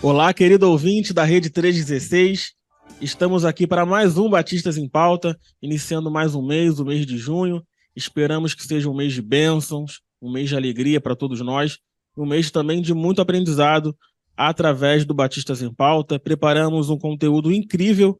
Olá, querido ouvinte da Rede 316. Estamos aqui para mais um Batistas em Pauta, iniciando mais um mês, o mês de junho. Esperamos que seja um mês de bênçãos, um mês de alegria para todos nós, um mês também de muito aprendizado através do Batistas em Pauta. Preparamos um conteúdo incrível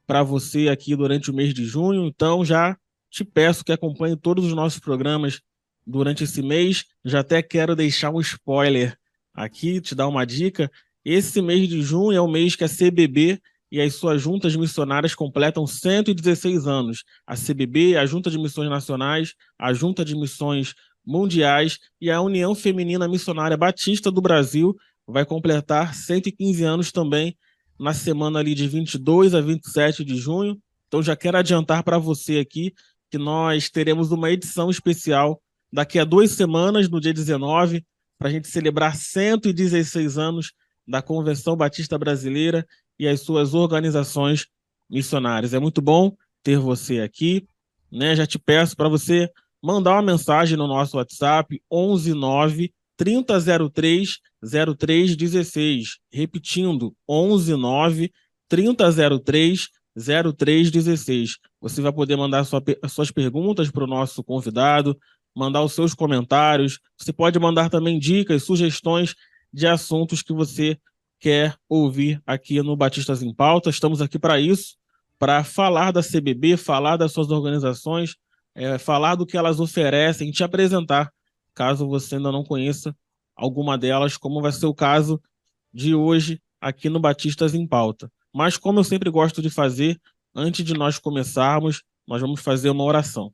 para você aqui durante o mês de junho, então já te peço que acompanhe todos os nossos programas durante esse mês. Já até quero deixar um spoiler aqui, te dar uma dica. Esse mês de junho é o mês que a CBB e as suas juntas missionárias completam 116 anos. A CBB, a Junta de Missões Nacionais, a Junta de Missões Mundiais e a União Feminina Missionária Batista do Brasil vai completar 115 anos também na semana ali de 22 a 27 de junho. Então já quero adiantar para você aqui que nós teremos uma edição especial daqui a 2 semanas, no dia 19, para a gente celebrar 116 anos da Convenção Batista Brasileira e as suas organizações missionárias. É muito bom ter você aqui, né? Já te peço para você mandar uma mensagem no nosso WhatsApp 119 3003 0316. Repetindo, 119 3003 0316. Você vai poder mandar suas perguntas para o nosso convidado, mandar os seus comentários. Você pode mandar também dicas, sugestões de assuntos que você quer ouvir aqui no Batistas em Pauta. Estamos aqui para isso, para falar da CBB, falar das suas organizações, falar do que elas oferecem, te apresentar, caso você ainda não conheça alguma delas, como vai ser o caso de hoje aqui no Batistas em Pauta. Mas como eu sempre gosto de fazer, antes de nós começarmos, nós vamos fazer uma oração.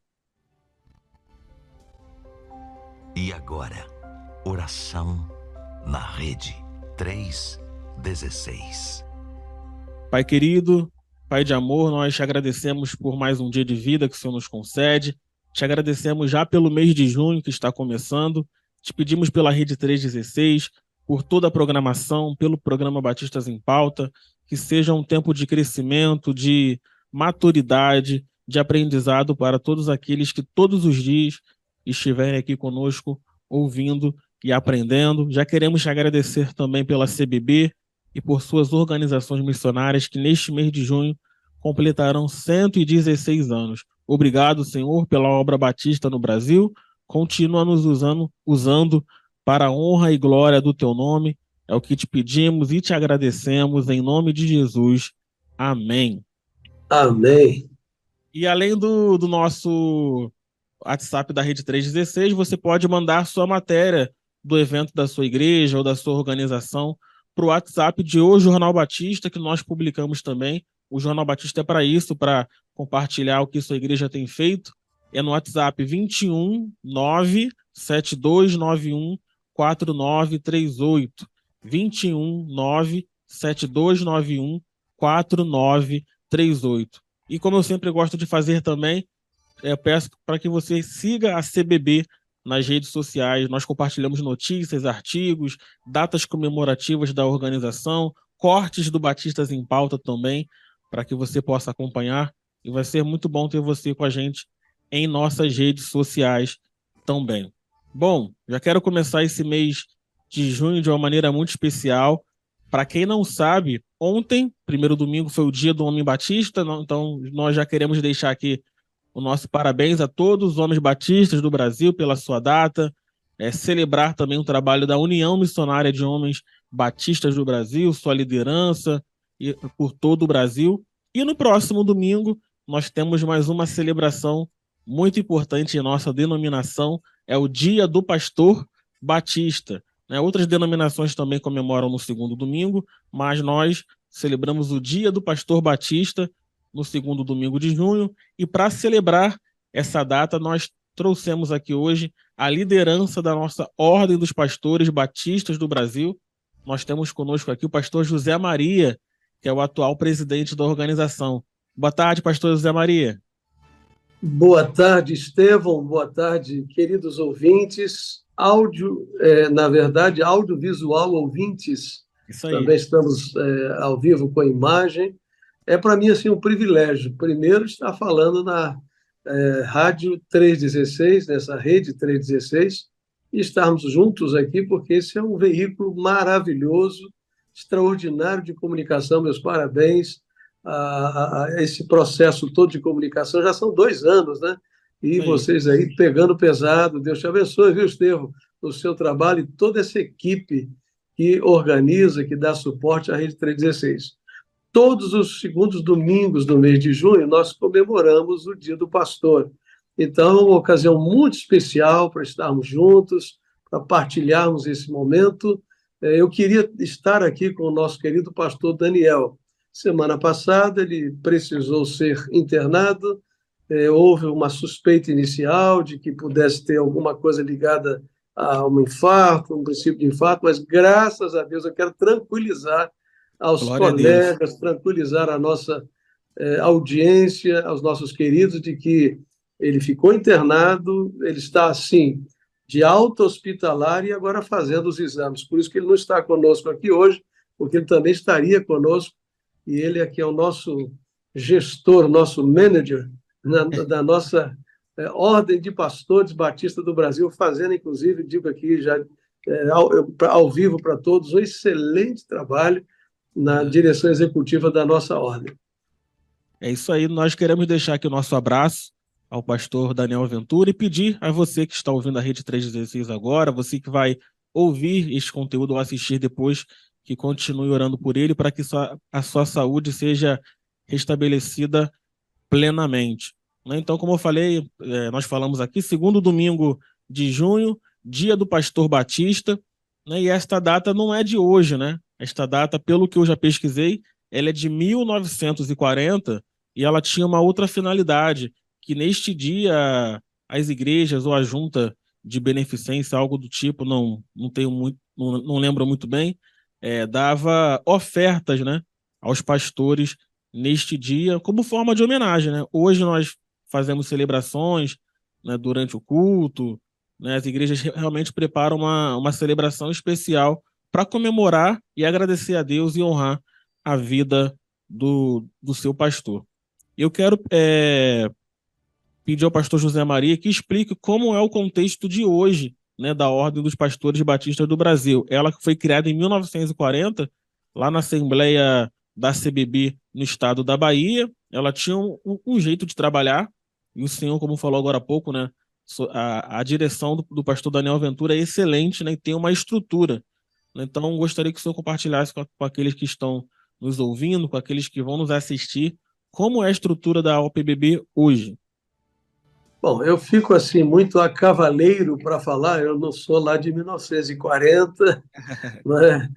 E agora, oração na Rede 316. Pai querido, Pai de amor, nós te agradecemos por mais um dia de vida que o Senhor nos concede. Te agradecemos já pelo mês de junho que está começando. Te pedimos pela Rede 316, por toda a programação, pelo programa Batistas em Pauta, que seja um tempo de crescimento, de maturidade, de aprendizado para todos aqueles que todos os dias estiverem aqui conosco, ouvindo e aprendendo. Já queremos te agradecer também pela CBB e por suas organizações missionárias que neste mês de junho completarão 116 anos. Obrigado, Senhor, pela obra batista no Brasil. Continua nos usando para a honra e glória do teu nome. É o que te pedimos e te agradecemos em nome de Jesus. Amém. Amém. E além do nosso WhatsApp da Rede 316, você pode mandar sua matéria do evento da sua igreja ou da sua organização para o WhatsApp de O Jornal Batista, que nós publicamos também. O Jornal Batista é para isso, para compartilhar o que sua igreja tem feito. É no WhatsApp 21 97291 4938. 21 97291 4938. E como eu sempre gosto de fazer também, peço para que você siga a CBB nas redes sociais. Nós compartilhamos notícias, artigos, datas comemorativas da organização, cortes do Batistas em Pauta também, para que você possa acompanhar. E vai ser muito bom ter você com a gente em nossas redes sociais também. Bom, já quero começar esse mês de junho de uma maneira muito especial. Para quem não sabe, ontem, primeiro domingo, foi o dia do Homem Batista, então nós já queremos deixar aqui o nosso parabéns a todos os homens batistas do Brasil pela sua data, celebrar também o trabalho da União Missionária de Homens Batistas do Brasil, sua liderança por todo o Brasil. E no próximo domingo nós temos mais uma celebração muito importante em nossa denominação, é o Dia do Pastor Batista. Outras denominações também comemoram no segundo domingo, mas nós celebramos o Dia do Pastor Batista no segundo domingo de junho, e para celebrar essa data, nós trouxemos aqui hoje a liderança da nossa Ordem dos Pastores Batistas do Brasil. Nós temos conosco aqui o pastor José Maria, que é o atual presidente da organização. Boa tarde, pastor José Maria. Boa tarde, Estevão. Boa tarde, queridos ouvintes. Audiovisual ouvintes. Isso aí. Também estamos ao vivo com a imagem. É para mim assim, um privilégio, primeiro, estar falando na Rádio 316, nessa Rede 316, e estarmos juntos aqui, porque esse é um veículo maravilhoso extraordinário de comunicação, meus parabéns a esse processo todo de comunicação. Já são 2 anos, né? E Aí. vocês aí pegando pesado. Deus te abençoe, viu, Estevão, no seu trabalho e toda essa equipe que organiza, que dá suporte à Rede 316. Todos os segundos domingos do mês de junho, nós comemoramos o Dia do Pastor. Então, é uma ocasião muito especial para estarmos juntos, para partilharmos esse momento. Eu queria estar aqui com o nosso querido pastor Daniel. Semana passada, ele precisou ser internado, houve uma suspeita inicial de que pudesse ter alguma coisa ligada a um infarto, um princípio de infarto, mas graças a Deus eu quero tranquilizar aos Glória a Deus. colegas, tranquilizar a nossa audiência, aos nossos queridos, de que ele ficou internado, ele está, assim, de alta hospitalar e agora fazendo os exames. Por isso que ele não está conosco aqui hoje, porque ele também estaria conosco, e ele aqui é o nosso gestor, nosso manager da nossa Ordem de Pastores Batista do Brasil, fazendo, inclusive, digo aqui já ao vivo para todos, um excelente trabalho na direção executiva da nossa ordem. É isso aí, nós queremos deixar aqui o nosso abraço ao pastor Daniel Ventura e pedir a você que está ouvindo a Rede 316 agora, você que vai ouvir este conteúdo ou assistir depois, que continue orando por ele para que a sua saúde seja restabelecida plenamente. Então, como eu falei, nós falamos aqui, segundo domingo de junho, dia do pastor Batista, né? E esta data não é de hoje, né? Esta data, pelo que eu já pesquisei, ela é de 1940 e ela tinha uma outra finalidade, que neste dia as igrejas ou a junta de beneficência, algo do tipo, não tenho muito, não lembro muito bem, dava ofertas, né, aos pastores neste dia, como forma de homenagem, né? Hoje nós fazemos celebrações, né, durante o culto, né? As igrejas realmente preparam uma celebração especial para comemorar e agradecer a Deus e honrar a vida do seu pastor. Eu quero pedir ao pastor José Maria que explique como é o contexto de hoje, né, da Ordem dos Pastores Batistas do Brasil. Ela foi criada em 1940, lá na Assembleia da CBB, no estado da Bahia. Ela tinha um jeito de trabalhar, e o senhor, como falou agora há pouco, né, a direção do pastor Daniel Ventura é excelente, né, e tem uma estrutura. Então, gostaria que o senhor compartilhasse com aqueles que estão nos ouvindo, com aqueles que vão nos assistir, como é a estrutura da OPBB hoje. Bom, eu fico assim muito a cavaleiro para falar, eu não sou lá de 1940, né?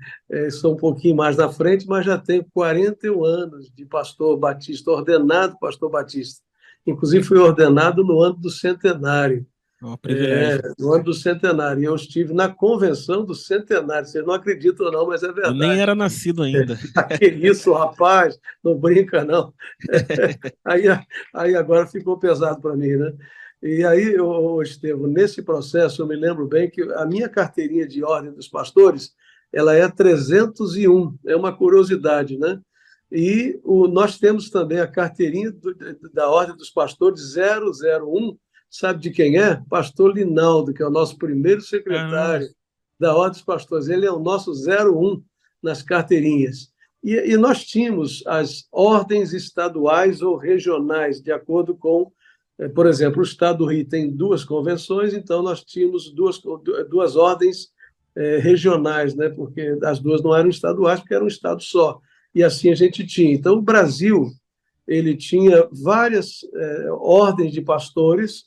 Sou um pouquinho mais na frente, mas já tenho 41 anos de pastor batista, ordenado pastor batista. Inclusive fui ordenado no ano do centenário. É um privilégio. No ano do centenário. Eu estive na convenção do centenário. Vocês não acreditam ou não, mas é Eu nem verdade. era nascido ainda. Que isso, rapaz, não brinca, não. Aí agora ficou pesado para mim, né? E aí, Estevão, nesse processo, eu me lembro bem que a minha carteirinha de ordem dos pastores, ela é 301, é uma curiosidade, né? E nós temos também a carteirinha da ordem dos pastores 001, sabe de quem é? Pastor Linaldo, que é o nosso primeiro secretário da ordem dos pastores. Ele é o nosso 01 nas carteirinhas. E nós tínhamos as ordens estaduais ou regionais, de acordo com, por exemplo, o Estado do Rio tem 2 convenções, então nós tínhamos duas ordens regionais, né? Porque as 2 não eram estaduais, porque era um estado só. E assim a gente tinha. Então, o Brasil ele tinha várias ordens de pastores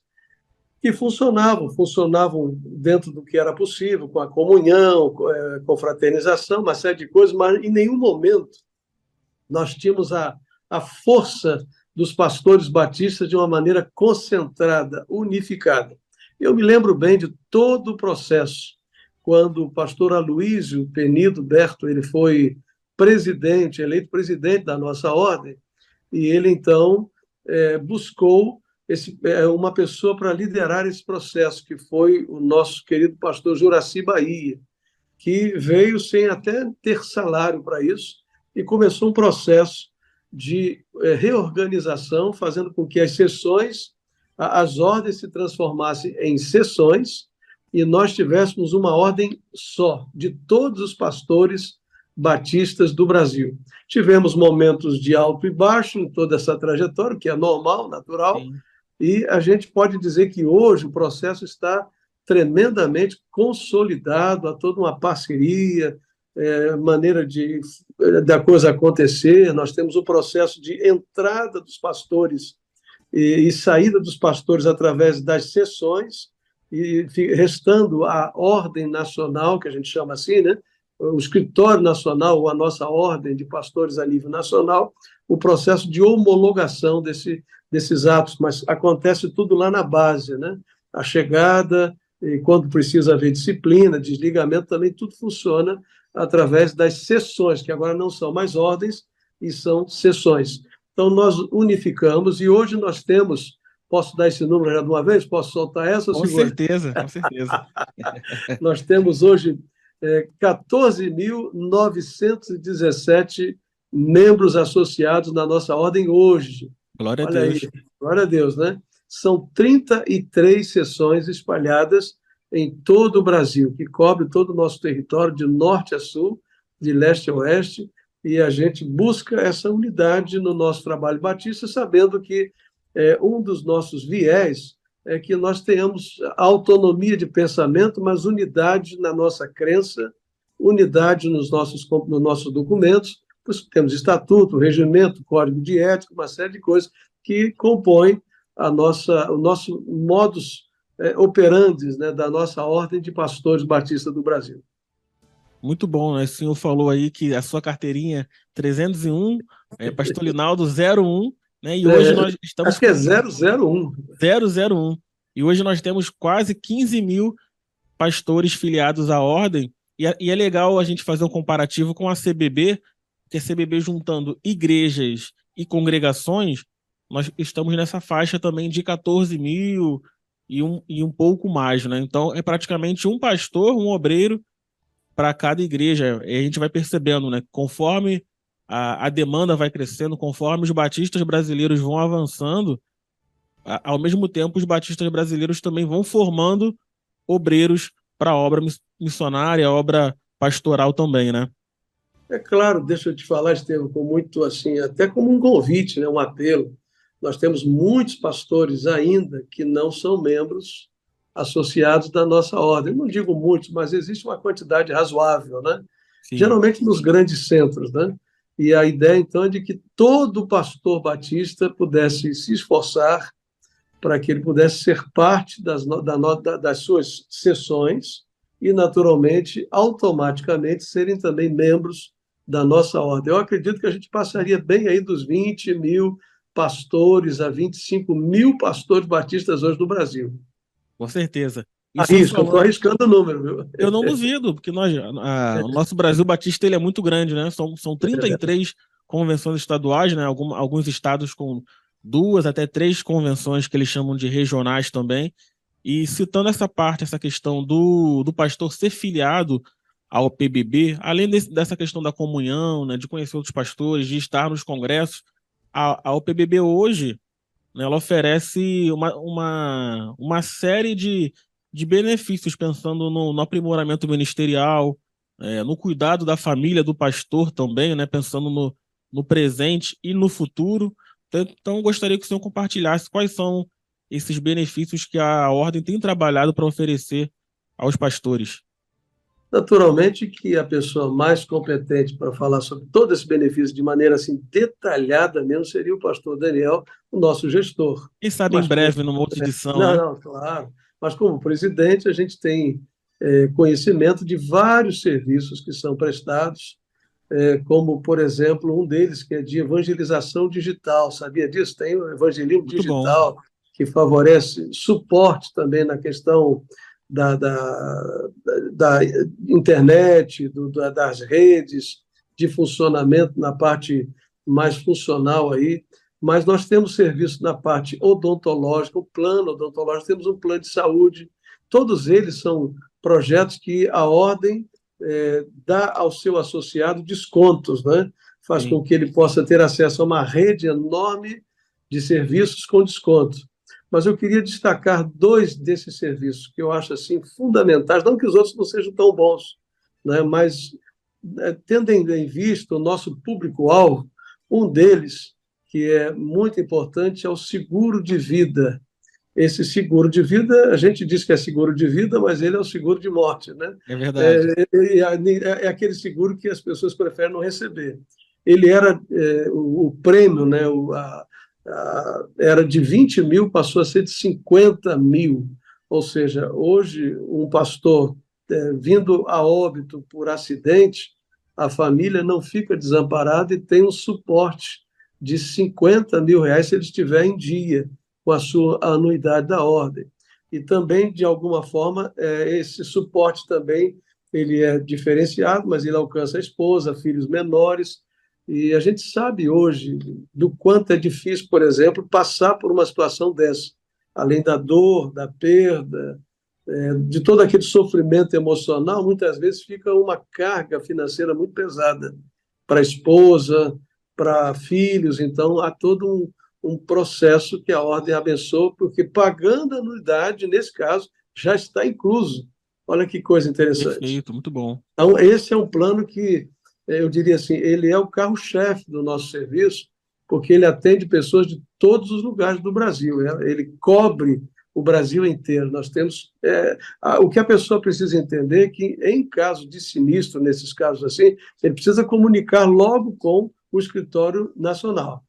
que funcionavam dentro do que era possível, com a comunhão, com fraternização, uma série de coisas, mas em nenhum momento nós tínhamos a força dos pastores batistas de uma maneira concentrada, unificada. Eu me lembro bem de todo o processo, quando o pastor Aloísio Penido Berto ele foi eleito presidente da nossa ordem, e ele, então, buscou uma pessoa para liderar esse processo, que foi o nosso querido pastor Juraci Bahia, que veio sem até ter salário para isso e começou um processo de reorganização, fazendo com que as sessões, as ordens se transformassem em sessões e nós tivéssemos uma ordem só, de todos os pastores batistas do Brasil. Tivemos momentos de alto e baixo em toda essa trajetória, que é normal, natural, Sim. e a gente pode dizer que hoje o processo está tremendamente consolidado, há toda uma parceria, maneira da coisa acontecer. Nós temos o processo de entrada dos pastores e saída dos pastores através das sessões, e restando a ordem nacional, que a gente chama assim, né? O escritório nacional, ou a nossa ordem de pastores a nível nacional, o processo de homologação desses atos, mas acontece tudo lá na base, né? A chegada, e quando precisa haver disciplina, desligamento, também tudo funciona através das sessões, que agora não são mais ordens, e são sessões. Então, nós unificamos, e hoje nós temos, posso dar esse número já de uma vez? Posso soltar essa ou Com segura? certeza, com certeza. Nós temos hoje 14.917 membros associados na nossa ordem hoje. Glória a Olha aí, Deus. glória a Deus, né? São 33 sessões espalhadas em todo o Brasil, que cobre todo o nosso território, de norte a sul, de leste a oeste, e a gente busca essa unidade no nosso trabalho batista, sabendo que um dos nossos viés é que nós tenhamos autonomia de pensamento, mas unidade na nossa crença, unidade nos nossos documentos. Temos estatuto, regimento, código de ética, uma série de coisas que compõem o nosso modus operandi, né, da nossa ordem de pastores batistas do Brasil. Muito bom, né? O senhor falou aí que a sua carteirinha 301, Pastor Linaldo 01, né? E hoje nós estamos acho que é 001. 001. E hoje nós temos quase 15 mil pastores filiados à ordem. E é legal a gente fazer um comparativo com a CBB, que a CBB juntando igrejas e congregações, nós estamos nessa faixa também de 14 mil e um pouco mais, né? Então é praticamente um pastor, um obreiro para cada igreja. E a gente vai percebendo, né? Conforme a demanda vai crescendo, conforme os batistas brasileiros vão avançando, ao mesmo tempo os batistas brasileiros também vão formando obreiros para a obra missionária, a obra pastoral também, né? É claro, deixa eu te falar, Estevam, com muito assim, até como um convite, né, um apelo. Nós temos muitos pastores ainda que não são membros associados da nossa ordem. Não digo muitos, mas existe uma quantidade razoável, né? Sim. Geralmente nos grandes centros, né? E a ideia, então, é de que todo pastor batista pudesse se esforçar para que ele pudesse ser parte das suas sessões e, naturalmente, automaticamente, serem também membros da nossa ordem. Eu acredito que a gente passaria bem aí dos 20 mil pastores a 25 mil pastores batistas hoje no Brasil. Com certeza. Arrisco, eu estou arriscando o número, viu? Eu não duvido, porque o nosso Brasil Batista ele é muito grande, né? São 33 convenções estaduais, né? Alguns estados com 2 até 3 convenções que eles chamam de regionais também. E citando essa parte, essa questão do pastor ser filiado ao PBB, além dessa questão da comunhão, né, de conhecer outros pastores, de estar nos congressos, a OPBB hoje, né, ela oferece uma série de benefícios, pensando no aprimoramento ministerial, no cuidado da família do pastor também, né, pensando no presente e no futuro. Então, eu gostaria que o senhor compartilhasse quais são esses benefícios que a ordem tem trabalhado para oferecer aos pastores. Naturalmente que a pessoa mais competente para falar sobre todo esse benefício de maneira assim detalhada mesmo seria o pastor Daniel, o nosso gestor. Quem sabe em breve, numa outra edição, né? Não, claro. Mas como presidente, a gente tem conhecimento de vários serviços que são prestados, como, por exemplo, um deles que é de evangelização digital. Sabia disso? Tem o evangelismo Muito digital, bom. que favorece suporte também na questão da internet, das redes, de funcionamento na parte mais funcional aí. Mas nós temos serviço na parte odontológica, o plano odontológico, temos um plano de saúde. Todos eles são projetos que a ordem dá ao seu associado descontos, né? Faz com que ele possa ter acesso a uma rede enorme de serviços com desconto. Mas eu queria destacar 2 desses serviços que eu acho assim fundamentais, não que os outros não sejam tão bons, né? Mas tendo em vista o nosso público-alvo, um deles, que é muito importante, é o seguro de vida. Esse seguro de vida, a gente diz que é seguro de vida, mas ele é o seguro de morte, né? É verdade. É aquele seguro que as pessoas preferem não receber. Ele era o prêmio, né? Era de 20 mil, passou a ser de 50 mil. Ou seja, hoje, um pastor vindo a óbito por acidente, a família não fica desamparada e tem um suporte de 50 mil reais se ele estiver em dia com a sua anuidade da ordem. E também, de alguma forma, esse suporte também ele é diferenciado, mas ele alcança a esposa, filhos menores, e a gente sabe hoje do quanto é difícil, por exemplo, passar por uma situação dessa, além da dor, da perda, de todo aquele sofrimento emocional, muitas vezes fica uma carga financeira muito pesada para a esposa, para filhos, então há todo um processo que a ordem abençoa, porque pagando a anuidade, nesse caso, já está incluso. Olha que coisa interessante. Perfeito, muito bom. Então, esse é um plano que, eu diria assim, ele é o carro-chefe do nosso serviço, porque ele atende pessoas de todos os lugares do Brasil, ele cobre o Brasil inteiro. Nós temos. O que a pessoa precisa entender é que, em caso de sinistro, nesses casos assim, ele precisa comunicar logo com o escritório nacional.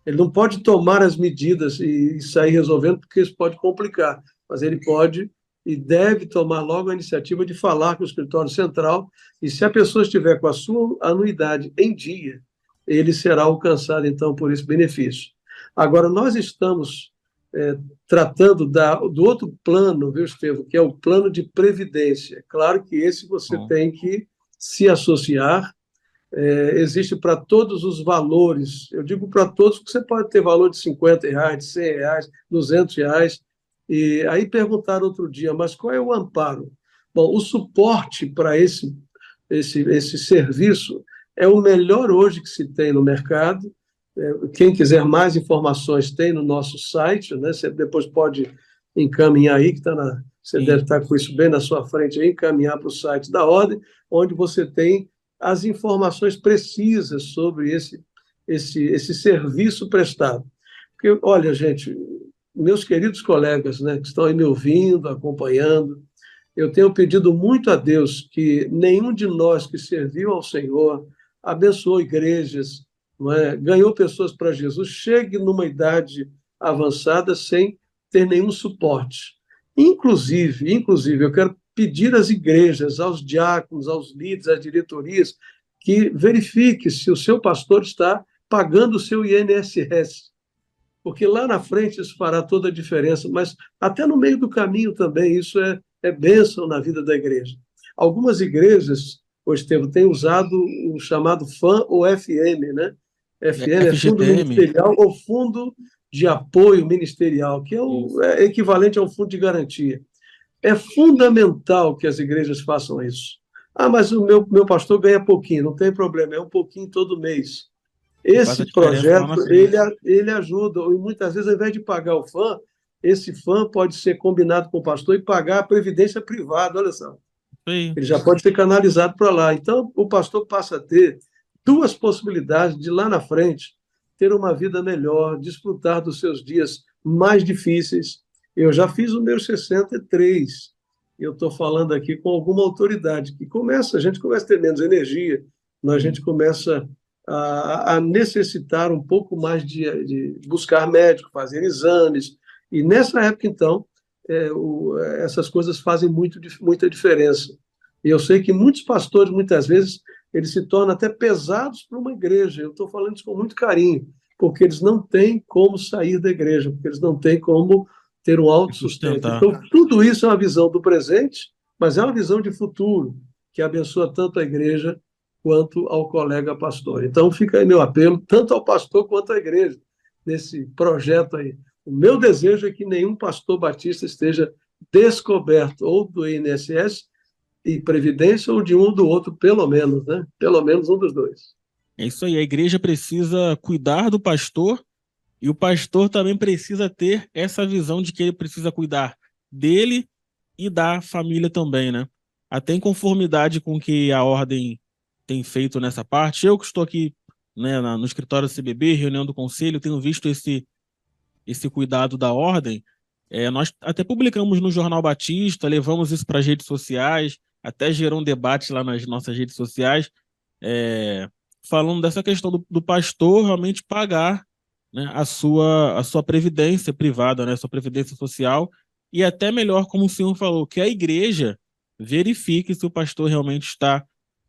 Ele não pode tomar as medidas e sair resolvendo, porque isso pode complicar, mas ele pode e deve tomar logo a iniciativa de falar com o escritório central, e se a pessoa estiver com a sua anuidade em dia, ele será alcançado, então, por esse benefício. Agora, nós estamos tratando do outro plano, viu, Estevam, que é o plano de previdência. Claro que esse você tem que se associar, existe para todos os valores, eu digo para todos, porque você pode ter valor de R$ 50, de R$ 100, R$ 200, e aí perguntaram outro dia, mas qual é o amparo? Bom, o suporte para esse serviço é o melhor hoje que se tem no mercado. Quem quiser mais informações tem no nosso site, né? Você depois pode encaminhar aí, que você deve estar com isso bem na sua frente aí, encaminhar para o site da Ordem, onde você tem as informações precisas sobre esse serviço prestado. Porque, olha, gente, meus queridos colegas, né, que estão aí me ouvindo, acompanhando, eu tenho pedido muito a Deus que nenhum de nós que serviu ao Senhor, abençoou igrejas, não é, ganhou pessoas para Jesus, chegue numa idade avançada sem ter nenhum suporte. Inclusive, eu quero pedir às igrejas, aos diáconos, aos líderes, às diretorias, que verifique se o seu pastor está pagando o seu INSS, porque lá na frente isso fará toda a diferença, mas até no meio do caminho também isso é bênção na vida da igreja. Algumas igrejas, o Estevam, têm usado o chamado FAM ou FM, né? FM é Fundo Ministerial ou Fundo de Apoio Ministerial, que é equivalente a um fundo de garantia. É fundamental que as igrejas façam isso. Ah, mas o meu pastor ganha pouquinho, não tem problema, é um pouquinho todo mês. Esse projeto, ele ajuda, e muitas vezes, ao invés de pagar o FAM, esse FAM pode ser combinado com o pastor e pagar a previdência privada, olha só. Ele já pode ser canalizado para lá. Então, o pastor passa a ter duas possibilidades de, lá na frente, ter uma vida melhor, desfrutar dos seus dias mais difíceis. Eu já fiz o meu 63, eu estou falando aqui com alguma autoridade, que a gente começa a ter menos energia, a gente começa a necessitar um pouco mais de buscar médico, fazer exames, e nessa época, então, essas coisas fazem muita diferença. E eu sei que muitos pastores, muitas vezes, eles se tornam até pesados para uma igreja. Eu estou falando isso com muito carinho, porque eles não têm como sair da igreja, porque eles não têm como ter um autossustento. Então, tudo isso é uma visão do presente, mas é uma visão de futuro, que abençoa tanto a igreja quanto ao colega pastor. Então, fica aí meu apelo, tanto ao pastor quanto à igreja, nesse projeto aí. O meu desejo é que nenhum pastor batista esteja descoberto ou do INSS e Previdência ou de um ou do outro, pelo menos, né? Pelo menos um dos dois. É isso aí, a igreja precisa cuidar do pastor e o pastor também precisa ter essa visão de que ele precisa cuidar dele e da família também, né? Até em conformidade com o que a ordem tem feito nessa parte. Eu que estou aqui, né, no escritório do CBB, reunião do conselho, tenho visto esse cuidado da ordem. Nós até publicamos no Jornal Batista, levamos isso para as redes sociais, até gerou um debate lá nas nossas redes sociais, falando dessa questão do pastor realmente pagar, né, a sua previdência privada, né, a sua previdência social, e até melhor, como o senhor falou, que a igreja verifique se o pastor realmente está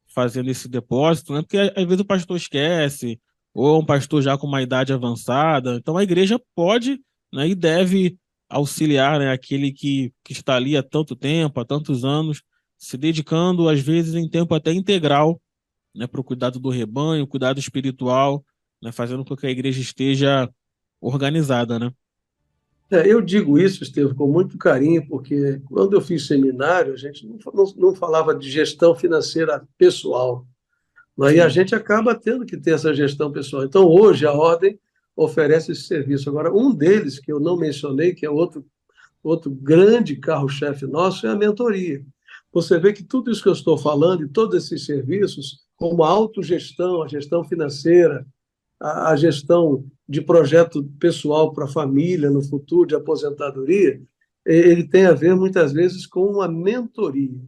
fazendo esse depósito, né, porque às vezes o pastor esquece, ou é um pastor já com uma idade avançada, então a igreja pode, né, e deve auxiliar, né, aquele que está ali há tanto tempo, há tantos anos, se dedicando, às vezes, em tempo até integral, né, para o cuidado do rebanho, cuidado espiritual, né, fazendo com que a igreja esteja organizada, né? Eu digo isso, Estevam, com muito carinho, porque quando eu fiz seminário, a gente não falava de gestão financeira pessoal, né? E a Sim. gente acaba tendo que ter essa gestão pessoal. Então, hoje, a Ordem oferece esse serviço. Agora, um deles, que eu não mencionei, que é outro grande carro-chefe nosso, é a mentoria. Você vê que tudo isso que eu estou falando e todos esses serviços, como a autogestão, a gestão financeira, a gestão de projeto pessoal para a família no futuro, de aposentadoria, ele tem a ver muitas vezes com uma mentoria.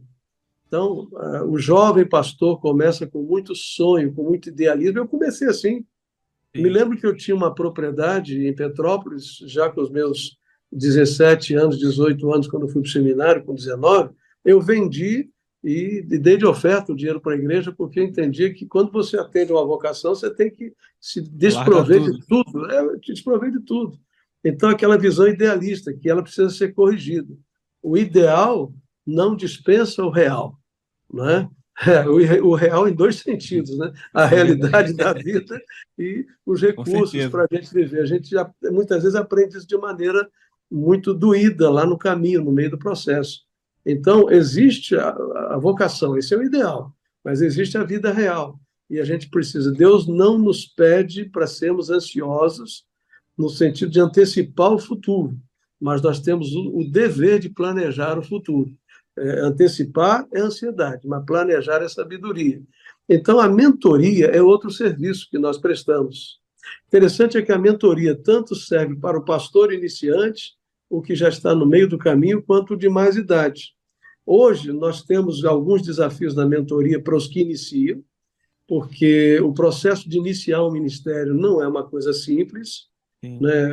Então, o jovem pastor começa com muito sonho, com muito idealismo. Eu comecei assim. Me Sim. lembro que eu tinha uma propriedade em Petrópolis, já com os meus 17 anos, 18 anos, quando eu fui para o seminário, com 19, eu vendi e dei de oferta o dinheiro para a igreja, porque eu entendia que quando você atende uma vocação, você tem que se Larga desprover de tudo. tudo, te desprover de tudo. Então, aquela visão idealista, que ela precisa ser corrigida. O ideal não dispensa o real, não é? O real em dois sentidos, né? A Isso é verdade. realidade da vida e os Com recursos certeza. para a gente viver. A gente já, muitas vezes aprende isso de maneira muito doída lá no caminho, no meio do processo. Então, existe a vocação, esse é o ideal, mas existe a vida real. E a gente precisa. Deus não nos pede para sermos ansiosos no sentido de antecipar o futuro, mas nós temos o dever de planejar o futuro. Antecipar é ansiedade, mas planejar é sabedoria. Então, a mentoria é outro serviço que nós prestamos. Interessante é que a mentoria tanto serve para o pastor iniciante, o que já está no meio do caminho, quanto o de mais idade. Hoje, nós temos alguns desafios na mentoria para os que iniciam, porque o processo de iniciar um ministério não é uma coisa simples, Sim. né?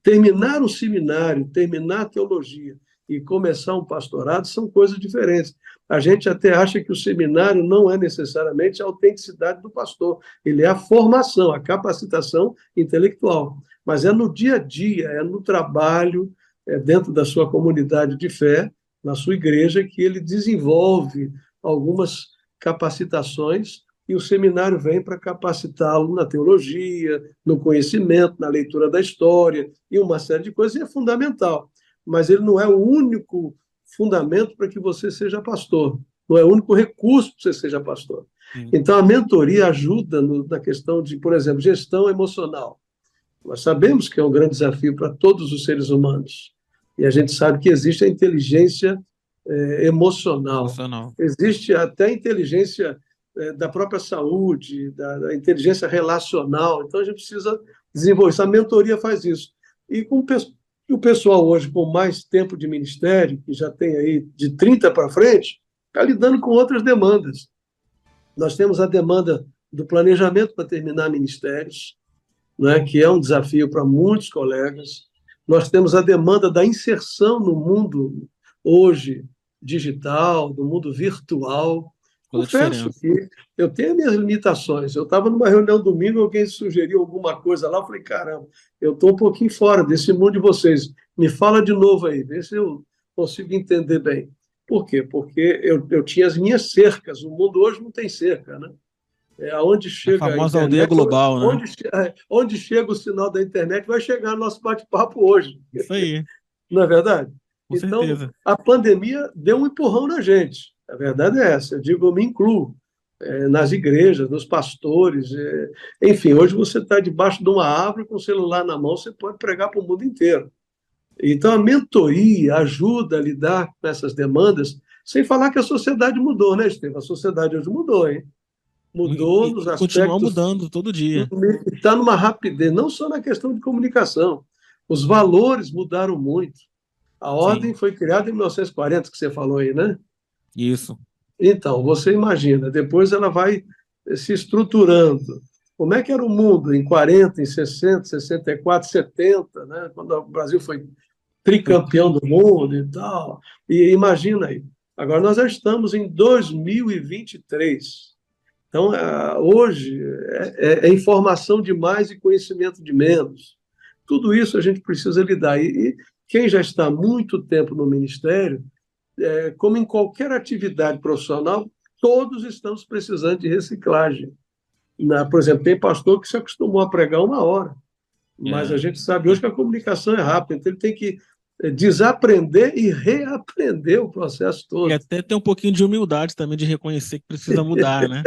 Terminar um seminário, terminar a teologia e começar um pastorado são coisas diferentes. A gente até acha que o seminário não é necessariamente a autenticidade do pastor, ele é a formação, a capacitação intelectual, mas é no dia a dia, é no trabalho, é dentro da sua comunidade de fé, na sua igreja, que ele desenvolve algumas capacitações e o seminário vem para capacitá-lo na teologia, no conhecimento, na leitura da história e uma série de coisas, e é fundamental. Mas ele não é o único fundamento para que você seja pastor, não é o único recurso para que você seja pastor. Sim. Então, a mentoria ajuda na questão de, por exemplo, gestão emocional. Nós sabemos que é um grande desafio para todos os seres humanos. E a gente sabe que existe a inteligência emocional, Emocional. existe até a inteligência da própria saúde, da inteligência relacional. Então, a gente precisa desenvolver isso. A mentoria faz isso. E com o pessoal hoje, com mais tempo de ministério, que já tem aí de 30 para frente, está lidando com outras demandas. Nós temos a demanda do planejamento para terminar ministérios, né, que é um desafio para muitos colegas. Nós temos a demanda da inserção no mundo hoje digital, no mundo virtual. Toda a Confesso diferença. que eu tenho minhas limitações. Eu estava numa reunião domingo, alguém sugeriu alguma coisa lá, eu falei, caramba, eu estou um pouquinho fora desse mundo de vocês. Me fala de novo aí, vê se eu consigo entender bem. Por quê? Porque eu tinha as minhas cercas. O mundo hoje não tem cerca, né? Aonde A chega a famosa aldeia internet, global, né? onde chega o sinal da internet, vai chegar nosso bate-papo hoje. Isso aí, Não é verdade? com Então, certeza. a pandemia deu um empurrão na gente. A verdade é essa. Eu digo, eu me incluo nas igrejas, nos pastores. Enfim, hoje você está debaixo de uma árvore com o celular na mão, você pode pregar para o mundo inteiro. Então, a mentoria ajuda a lidar com essas demandas Sem falar que a sociedade mudou, né, Estevam? A sociedade hoje mudou, hein? Mudou nos Continua aspectos. mudando todo dia. Está numa rapidez, não só na questão de comunicação. Os valores mudaram muito. A ordem Sim, foi criada em 1940, que você falou aí, né? isso. Então, você imagina, depois ela vai se estruturando. Como é que era o mundo em 40, em 60, 64, 70, né? Quando o Brasil foi Foi tricampeão do mundo e tal. E imagina aí. Agora nós já estamos em 2023. Então, hoje é informação de mais e conhecimento de menos. Tudo isso a gente precisa lidar. E quem já está há muito tempo no ministério, como em qualquer atividade profissional, todos estamos precisando de reciclagem. Por exemplo, tem pastor que se acostumou a pregar 1 hora, mas a é, gente sabe hoje que a comunicação é rápida, então ele tem que desaprender e reaprender o processo e todo. até ter um pouquinho de humildade também de reconhecer que precisa mudar, né?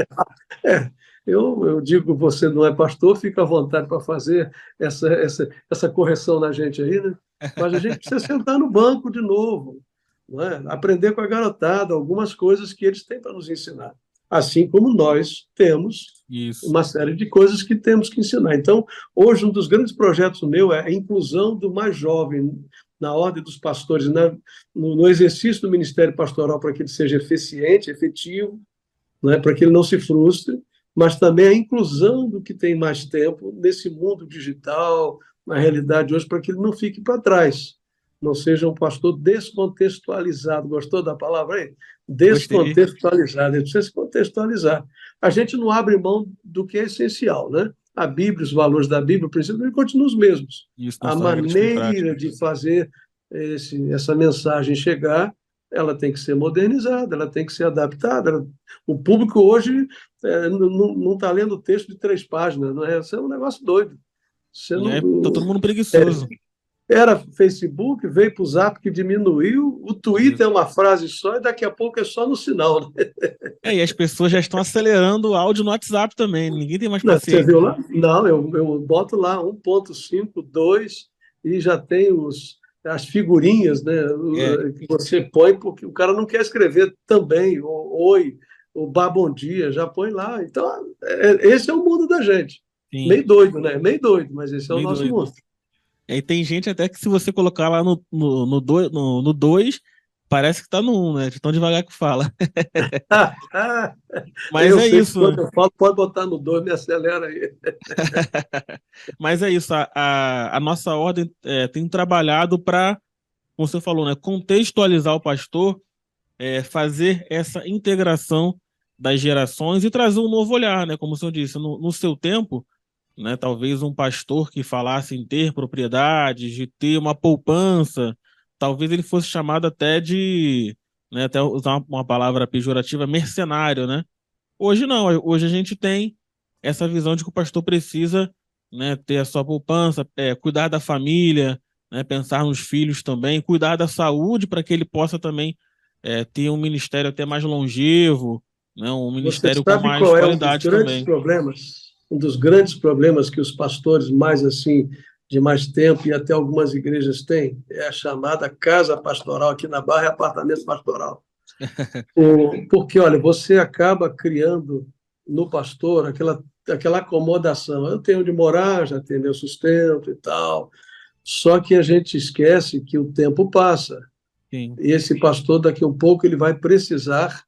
É, eu digo, você não é pastor, fica à vontade para fazer essa correção na gente aí, né? Mas a gente precisa sentar no banco de novo, não é? Aprender com a garotada algumas coisas que eles têm para nos ensinar. Assim como nós temos Isso. uma série de coisas que temos que ensinar. Então, hoje, um dos grandes projetos meu é a inclusão do mais jovem na ordem dos pastores, no exercício do ministério pastoral, para que ele seja eficiente, efetivo, né, para que ele não se frustre, mas também a inclusão do que tem mais tempo nesse mundo digital, na realidade hoje, para que ele não fique para trás, não seja um pastor descontextualizado. Gostou da palavra aí? Gostei. Descontextualizado, ele precisa se contextualizar. A gente não abre mão do que é essencial, né? A Bíblia, os valores da Bíblia, o princípio, ele continua os mesmos. Isso não A são regressivo em prática. maneira de fazer essa mensagem chegar, ela tem que ser modernizada, ela tem que ser adaptada. O público hoje não está lendo texto de 3 páginas, não é? Isso é um negócio doido. Você E não, aí tá todo mundo preguiçoso. era Facebook, veio para o Zap que diminuiu, o Twitter é Isso. uma frase só e daqui a pouco é só no sinal, né? E as pessoas já estão acelerando o áudio no WhatsApp também. Ninguém tem mais Você paciência. viu lá? Não, eu boto lá 1.5, 2 e já tem as figurinhas, né, É, que você põe, porque o cara não quer escrever também, ou oi, ou bah, bom dia, já põe lá. Então, esse é o mundo da gente. sim, Meio doido, né? Meio doido, mas esse é o meio nosso doido. mundo. E aí tem gente até que se você colocar lá no 2, parece que tá no 1, né? De tão devagar que fala. Mas Eu é sei que isso, quando né? eu falo, pode botar no 2, me acelera aí. Mas é isso. A nossa ordem tem trabalhado para, como você falou, né? Contextualizar o pastor, fazer essa integração das gerações e trazer um novo olhar, né? Como o senhor disse, no seu tempo, né? Talvez um pastor que falasse em ter propriedades, de ter uma poupança, talvez ele fosse chamado até de, né? Até usar uma palavra pejorativa, mercenário, né? Hoje não. Hoje a gente tem essa visão de que o pastor precisa, né? Ter a sua poupança, cuidar da família, né? Pensar nos filhos também, cuidar da saúde para que ele possa também ter um ministério até mais longevo, né? Um Você ministério com sabe mais qual é um dos qualidade grandes também. problemas? Um dos grandes problemas que os pastores mais assim, de mais tempo e até algumas igrejas têm, é a chamada casa pastoral, aqui na Barra é apartamento pastoral. Porque, olha, você acaba criando no pastor aquela acomodação. Eu tenho onde morar, já tenho meu sustento e tal. Só que a gente esquece que o tempo passa. Sim. E esse pastor, daqui a um pouco, ele vai precisar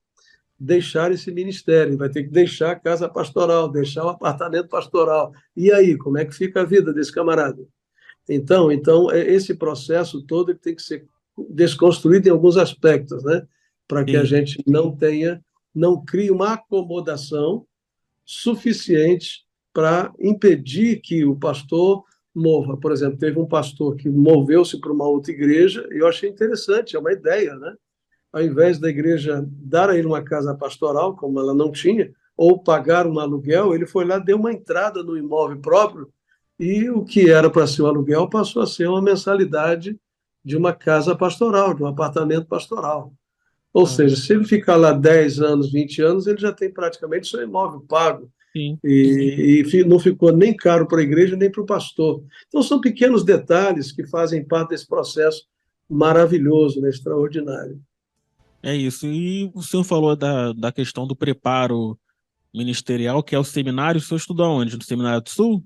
deixar esse ministério, ele vai ter que deixar a casa pastoral, deixar o apartamento pastoral. E aí, como é que fica a vida desse camarada? Então esse processo todo ele tem que ser desconstruído em alguns aspectos, né? Para que a Sim. gente não crie uma acomodação suficiente para impedir que o pastor mova. Por exemplo, teve um pastor que moveu-se para uma outra igreja e eu achei interessante, é uma ideia, né? Ao invés da igreja dar a ele uma casa pastoral, como ela não tinha, ou pagar um aluguel, ele foi lá, deu uma entrada no imóvel próprio e o que era para ser um aluguel passou a ser uma mensalidade de uma casa pastoral, de um apartamento pastoral. Ou Ah, seja, se ele ficar lá 10 anos, 20 anos, ele já tem praticamente seu imóvel pago. sim. E não ficou nem caro para a igreja, nem para o pastor. Então, são pequenos detalhes que fazem parte desse processo maravilhoso, né, extraordinário. É isso. E o senhor falou da questão do preparo ministerial, que é o seminário. O senhor estudou onde? No Seminário do Sul?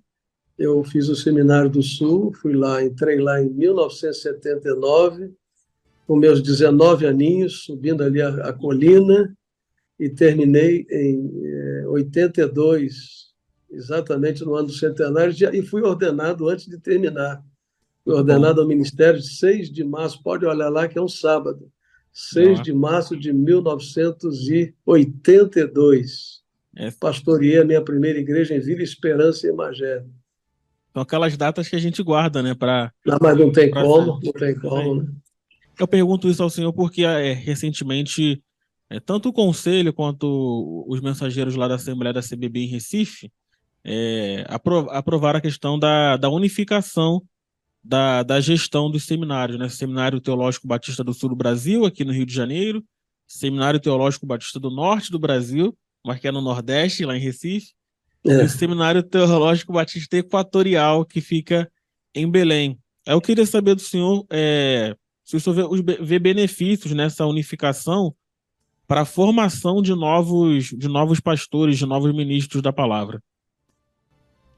Eu fiz o Seminário do Sul, fui lá, entrei lá em 1979, com meus 19 aninhos, subindo ali a colina, e terminei em 82, exatamente no ano do centenário, e fui ordenado antes de terminar. Fui Muito bom. ordenado ao ministério de 6 de março, pode olhar lá que é um sábado, 6 Ó, de março de 1982. é, Pastoreei a minha primeira igreja em Vila Esperança, em Magé. são aquelas datas que a gente guarda, né, Não, mas não tem para como, sempre. não tem como, né? Eu pergunto isso ao senhor porque recentemente tanto o conselho quanto os mensageiros lá da Assembleia da CBB em Recife aprovaram a questão da unificação da gestão dos seminários, né? Seminário Teológico Batista do Sul do Brasil, aqui no Rio de Janeiro, Seminário Teológico Batista do Norte do Brasil, mas que é no Nordeste, lá em Recife, e o É. Seminário Teológico Batista Equatorial, que fica em Belém. Eu queria saber do senhor se o senhor vê benefícios nessa unificação para a formação de novos pastores, de novos ministros da palavra.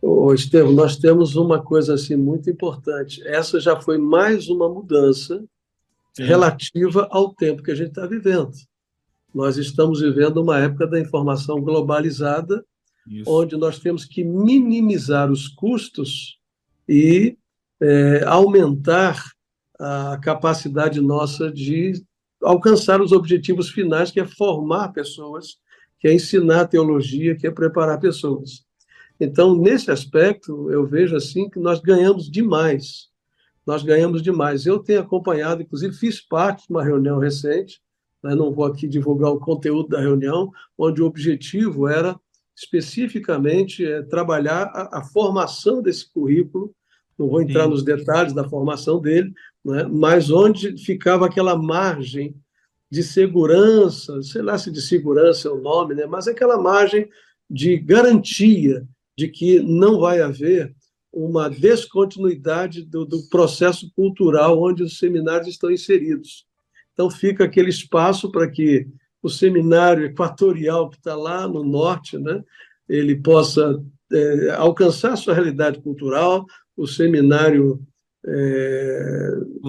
Ô, Estevam, nós temos uma coisa assim muito importante. Essa já foi mais uma mudança Sim, relativa ao tempo que a gente está vivendo. Nós estamos vivendo uma época da informação globalizada, isso. onde nós temos que minimizar os custos e aumentar a capacidade nossa de alcançar os objetivos finais, que é formar pessoas, que é ensinar teologia, que é preparar pessoas. Então, nesse aspecto, eu vejo assim que nós ganhamos demais. Nós ganhamos demais. Eu tenho acompanhado, inclusive fiz parte de uma reunião recente, né, não vou aqui divulgar o conteúdo da reunião, onde o objetivo era especificamente trabalhar a formação desse currículo. Não vou entrar Sim, nos detalhes da formação dele, né, mas onde ficava aquela margem de segurança, sei lá se de segurança é o nome, né, mas aquela margem de garantia de que não vai haver uma descontinuidade do processo cultural onde os seminários estão inseridos. Então, fica aquele espaço para que o seminário equatorial, que está lá no norte, né, ele possa alcançar a sua realidade cultural, o seminário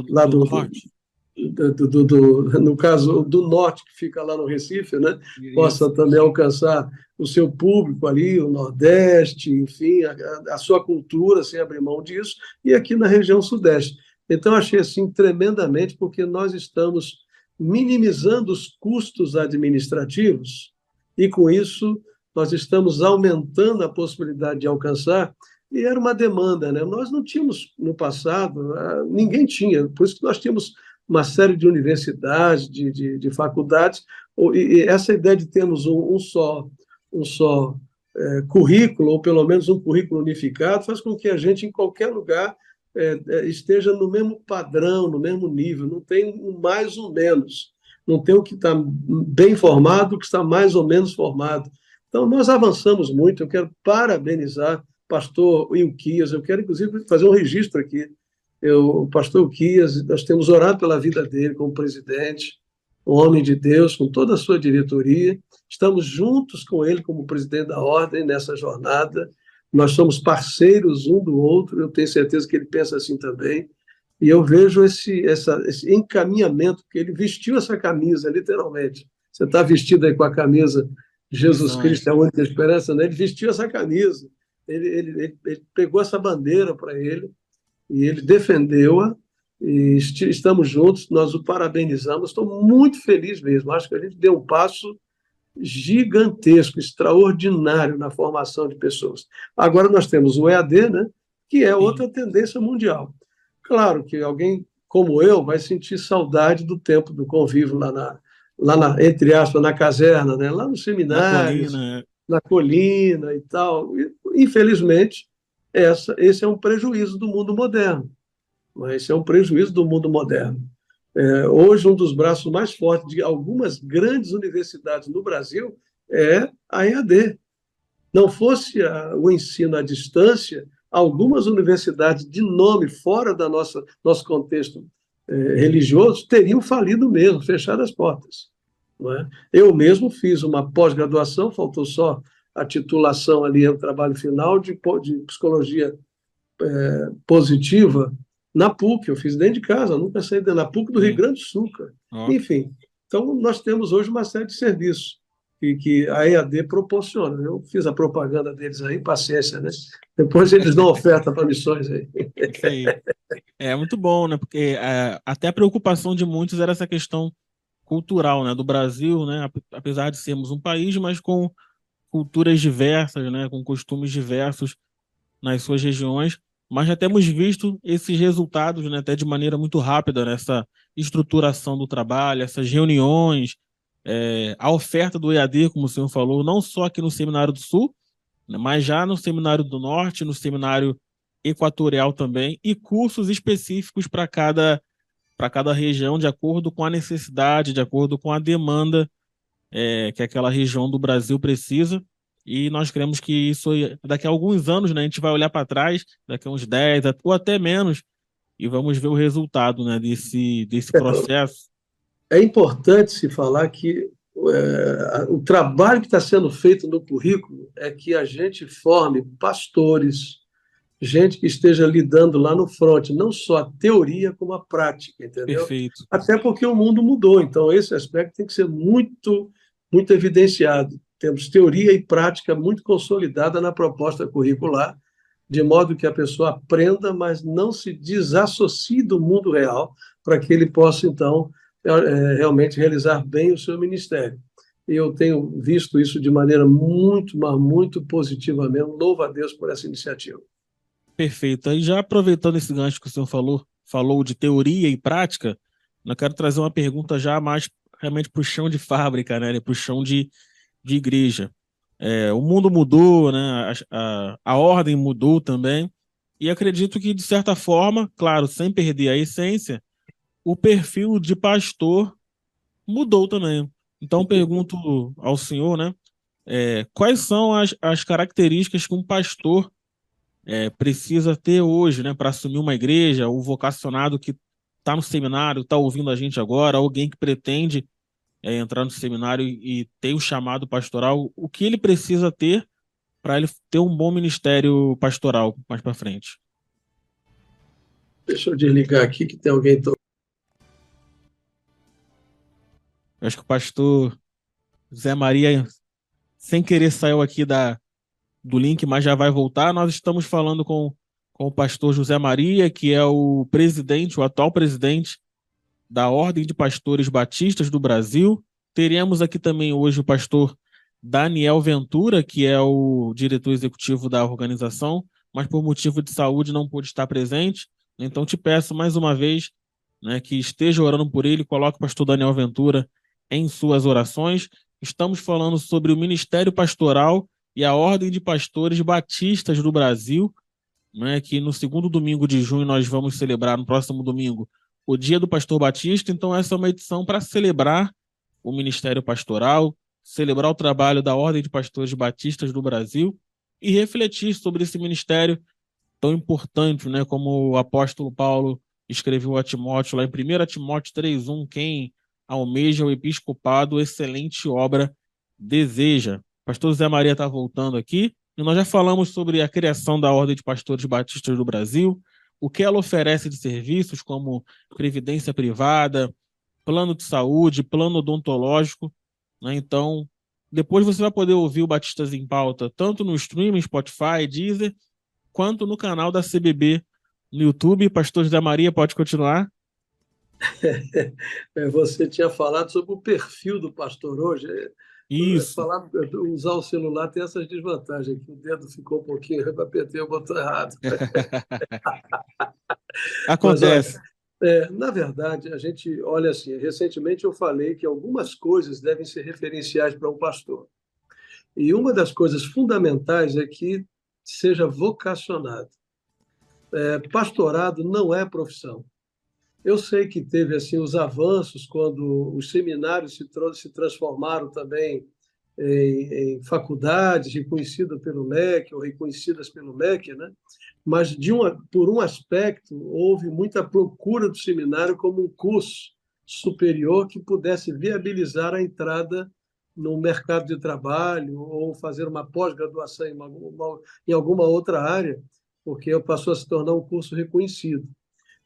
lá do norte. no caso do norte, que fica lá no Recife, né, possa Isso. também alcançar o seu público ali, o Nordeste, enfim, a sua cultura, sem abrir mão disso, e aqui na região Sudeste. Então, achei assim tremendamente, porque nós estamos minimizando os custos administrativos e, com isso, nós estamos aumentando a possibilidade de alcançar, e era uma demanda, né? Nós não tínhamos no passado, ninguém tinha, por isso que nós tínhamos uma série de universidades, de faculdades, e essa ideia de termos um só currículo, ou pelo menos um currículo unificado, faz com que a gente, em qualquer lugar, esteja no mesmo padrão, no mesmo nível, não tem um mais ou menos, não tem o que está bem formado, o que está mais ou menos formado. Então, nós avançamos muito, eu quero parabenizar pastor Ilquias, eu quero, inclusive, fazer um registro aqui. O pastor Ilquias, nós temos orado pela vida dele como presidente, um homem de Deus, com toda a sua diretoria. Estamos juntos com ele como presidente da ordem nessa jornada. Nós somos parceiros um do outro, eu tenho certeza que ele pensa assim também. E eu vejo esse encaminhamento, que ele vestiu essa camisa, literalmente. Você está vestido aí com a camisa Jesus Missões. Cristo é a única esperança, né? Ele vestiu essa camisa, ele pegou essa bandeira para ele, e ele defendeu-a, e estamos juntos, nós o parabenizamos, estou muito feliz mesmo, acho que a gente deu um passo gigantesco, extraordinário na formação de pessoas. Agora nós temos o EAD, né, que é Sim, outra tendência mundial. Claro que alguém como eu vai sentir saudade do tempo do convívio entre aspas, na caserna, né, lá nos na seminários, colina. na colina e tal. E, infelizmente, esse é um prejuízo do mundo moderno. Mas esse é um prejuízo do mundo moderno. Hoje, um dos braços mais fortes de algumas grandes universidades no Brasil é a EAD. Não fosse o ensino à distância, algumas universidades de nome fora da nosso contexto religioso teriam falido mesmo, fechado as portas. não é? Eu mesmo fiz uma pós-graduação, faltou só a titulação ali, o trabalho final de psicologia positiva na PUC. Eu fiz dentro de casa, nunca saí na PUC do Rio Sim. Grande do Sul, cara. Ó, Enfim, então nós temos hoje uma série de serviços que a EAD proporciona. Eu fiz a propaganda deles aí, paciência, né? Depois eles dão oferta para missões aí. isso aí. É muito bom, né? Porque até a preocupação de muitos era essa questão cultural, né? Do Brasil, né? Apesar de sermos um país, mas com culturas diversas, né? Com costumes diversos nas suas regiões, mas já temos visto esses resultados, né, até de maneira muito rápida nessa estruturação do trabalho, essas reuniões, a oferta do EAD, como o senhor falou, não só aqui no Seminário do Sul, né, mas já no Seminário do Norte, no Seminário Equatorial também, e cursos específicos para cada região, de acordo com a necessidade, de acordo com a demanda que aquela região do Brasil precisa. E nós cremos que isso, daqui a alguns anos, né, a gente vai olhar para trás, daqui a uns 10 ou até menos, e vamos ver o resultado, né, desse processo. É importante se falar que o trabalho que está sendo feito no currículo é que a gente forme pastores, gente que esteja lidando lá no front, não só a teoria como a prática, entendeu? Perfeito. Até porque o mundo mudou, então esse aspecto tem que ser muito, muito evidenciado. Temos teoria e prática muito consolidada na proposta curricular, de modo que a pessoa aprenda, mas não se desassocie do mundo real, para que ele possa, então, realmente realizar bem o seu ministério. E eu tenho visto isso de maneira muito, mas muito positiva mesmo. Louvo a Deus por essa iniciativa. Perfeito. Aí já aproveitando esse gancho que o senhor falou de teoria e prática, eu quero trazer uma pergunta já mais realmente para o chão de fábrica, né, para o chão de igreja. O mundo mudou, né, a ordem mudou também, e acredito que, de certa forma, claro, sem perder a essência, o perfil de pastor mudou também. Então, pergunto ao senhor, né, quais são as características que um pastor precisa ter hoje, né, para assumir uma igreja, o vocacionado que está no seminário, está ouvindo a gente agora, alguém que pretende entrar no seminário e ter o chamado pastoral, o que ele precisa ter para ele ter um bom ministério pastoral mais para frente? Deixa eu desligar aqui que tem alguém. Eu acho que o pastor Zé Maria, sem querer, saiu aqui do link, mas já vai voltar. Nós estamos falando com o pastor José Maria, que é o presidente, o atual presidente da Ordem de Pastores Batistas do Brasil. Teremos aqui também hoje o pastor Daniel Ventura, que é o diretor executivo da organização, mas por motivo de saúde não pôde estar presente. Então te peço mais uma vez, né, que esteja orando por ele, coloque o pastor Daniel Ventura em suas orações. Estamos falando sobre o Ministério Pastoral e a Ordem de Pastores Batistas do Brasil, né, que no segundo domingo de junho nós vamos celebrar, no próximo domingo, o Dia do Pastor Batista. Então essa é uma edição para celebrar o Ministério Pastoral, celebrar o trabalho da Ordem de Pastores Batistas do Brasil e refletir sobre esse ministério tão importante, né, como o apóstolo Paulo escreveu a Timóteo lá em 1 Timóteo 3:1, quem almeja o episcopado, excelente obra deseja. Pastor Zé Maria está voltando aqui, e nós já falamos sobre a criação da Ordem de Pastores Batistas do Brasil, o que ela oferece de serviços como previdência privada, plano de saúde, plano odontológico, né? Então, depois você vai poder ouvir o Batistas em Pauta tanto no streaming, Spotify, Deezer, quanto no canal da CBB no YouTube. Pastor José Maria, pode continuar. Você tinha falado sobre o perfil do pastor hoje. Isso. Usar o celular tem essas desvantagens, que o dedo ficou um pouquinho, eu apertei o botão errado. Mas, olha, Acontece. na verdade, a gente olha assim, recentemente eu falei que algumas coisas devem ser referenciais para um pastor. E uma das coisas fundamentais é que seja vocacionado. Pastorado não é profissão. Eu sei que teve assim os avanços quando os seminários se transformaram também em faculdades reconhecidas pelo MEC ou reconhecidas pelo MEC, né? Mas por um aspecto houve muita procura do seminário como um curso superior que pudesse viabilizar a entrada no mercado de trabalho ou fazer uma pós-graduação em alguma outra área, porque passou a se tornar um curso reconhecido.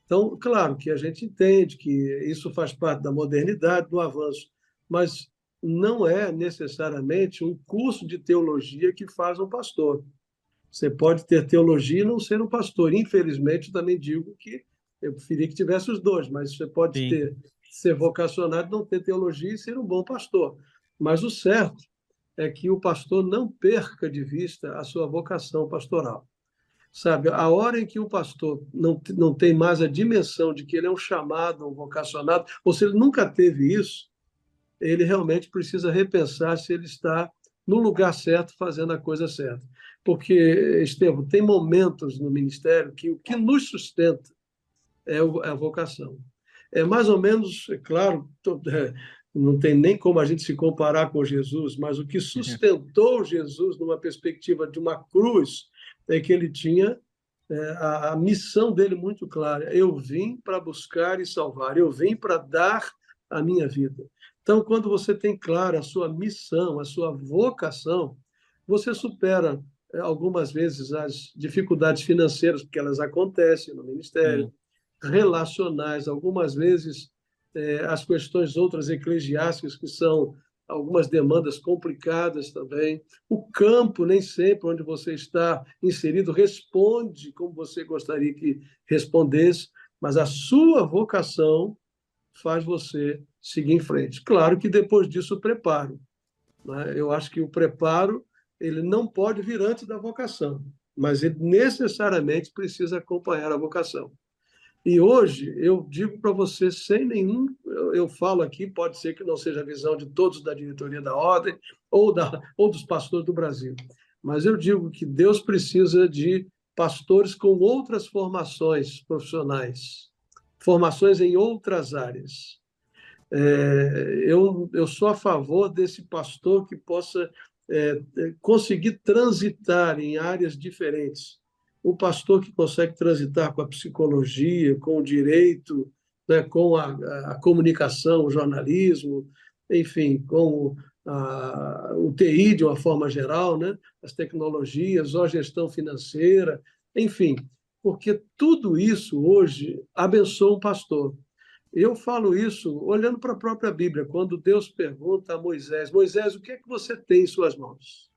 Então, claro que a gente entende que isso faz parte da modernidade, do avanço, mas não é necessariamente um curso de teologia que faz um pastor. Você pode ter teologia e não ser um pastor. Infelizmente, eu também digo que eu preferia que tivesse os dois, mas você pode Sim. ser vocacionado, não ter teologia e ser um bom pastor. Mas o certo é que o pastor não perca de vista a sua vocação pastoral. Sabe, a hora em que o pastor não tem mais a dimensão de que ele é um chamado, um vocacionado, ou se ele nunca teve isso, ele realmente precisa repensar se ele está no lugar certo, fazendo a coisa certa. Porque, Estevão, tem momentos no ministério que o que nos sustenta é a vocação. É mais ou menos, é claro, não tem nem como a gente se comparar com Jesus, mas o que sustentou Jesus numa perspectiva de uma cruz é que ele tinha a missão dele muito clara. Eu vim para buscar e salvar, eu vim para dar a minha vida. Então, quando você tem clara a sua missão, a sua vocação, você supera algumas vezes as dificuldades financeiras, porque elas acontecem no ministério, relacionais, algumas vezes as questões outras eclesiásticas, que são algumas demandas complicadas também. O campo, nem sempre onde você está inserido, responde como você gostaria que respondesse, mas a sua vocação faz você seguir em frente. Claro que depois disso o preparo, né? Eu acho que o preparo ele não pode vir antes da vocação, mas ele necessariamente precisa acompanhar a vocação. E hoje eu digo para você, sem nenhum, eu falo aqui, pode ser que não seja a visão de todos da diretoria da ordem ou dos pastores do Brasil, mas eu digo que Deus precisa de pastores com outras formações profissionais, formações em outras áreas. Eu sou a favor desse pastor que possa conseguir transitar em áreas diferentes. O pastor que consegue transitar com a psicologia, com o direito, né, com a comunicação, o jornalismo, enfim, com o TI de uma forma geral, né, as tecnologias, ou a gestão financeira, enfim, porque tudo isso hoje abençoa um pastor. Eu falo isso olhando para a própria Bíblia, quando Deus pergunta a Moisés: Moisés, o que é que você tem em suas mãos?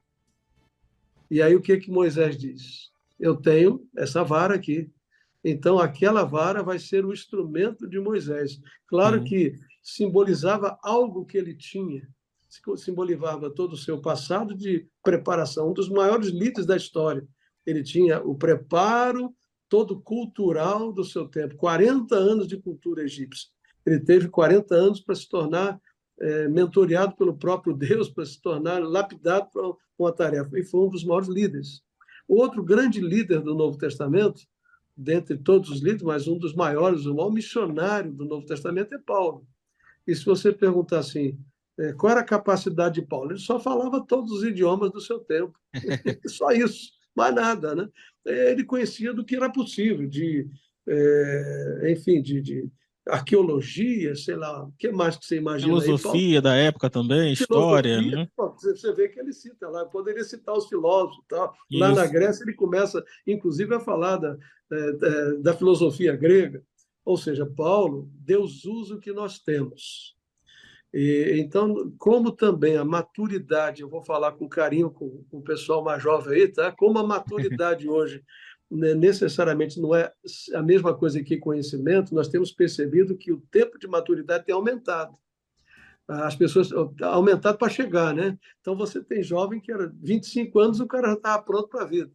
E aí o que é que Moisés diz? Eu tenho essa vara aqui. Então, aquela vara vai ser o instrumento de Moisés. Claro que simbolizava algo que ele tinha, simbolizava todo o seu passado de preparação, um dos maiores líderes da história. Ele tinha o preparo todo cultural do seu tempo, 40 anos de cultura egípcia. Ele teve 40 anos para se tornar mentoreado pelo próprio Deus, para se tornar lapidado para uma tarefa, e foi um dos maiores líderes. O outro grande líder do Novo Testamento, dentre todos os líderes, mas um dos maiores, o maior missionário do Novo Testamento é Paulo. E se você perguntar assim, qual era a capacidade de Paulo? Ele só falava todos os idiomas do seu tempo. Só isso, mais nada, né? Ele conhecia do que era possível, enfim, de arqueologia, sei lá, o que mais que você imagina aí, Paulo? Filosofia da época também, história, Filosofia, né? você vê que ele cita lá, poderia citar os filósofos e tal. Lá na Isso. Grécia ele começa, inclusive, a falar da filosofia grega. Ou seja, Paulo, Deus usa o que nós temos. Então, como também a maturidade, eu vou falar com carinho com o pessoal mais jovem aí, tá? Como a maturidade hoje, né, necessariamente não é a mesma coisa que conhecimento, nós temos percebido que o tempo de maturidade tem aumentado. As pessoas aumentado para chegar, né? Então você tem jovem que era 25 anos, o cara já estava pronto para a vida.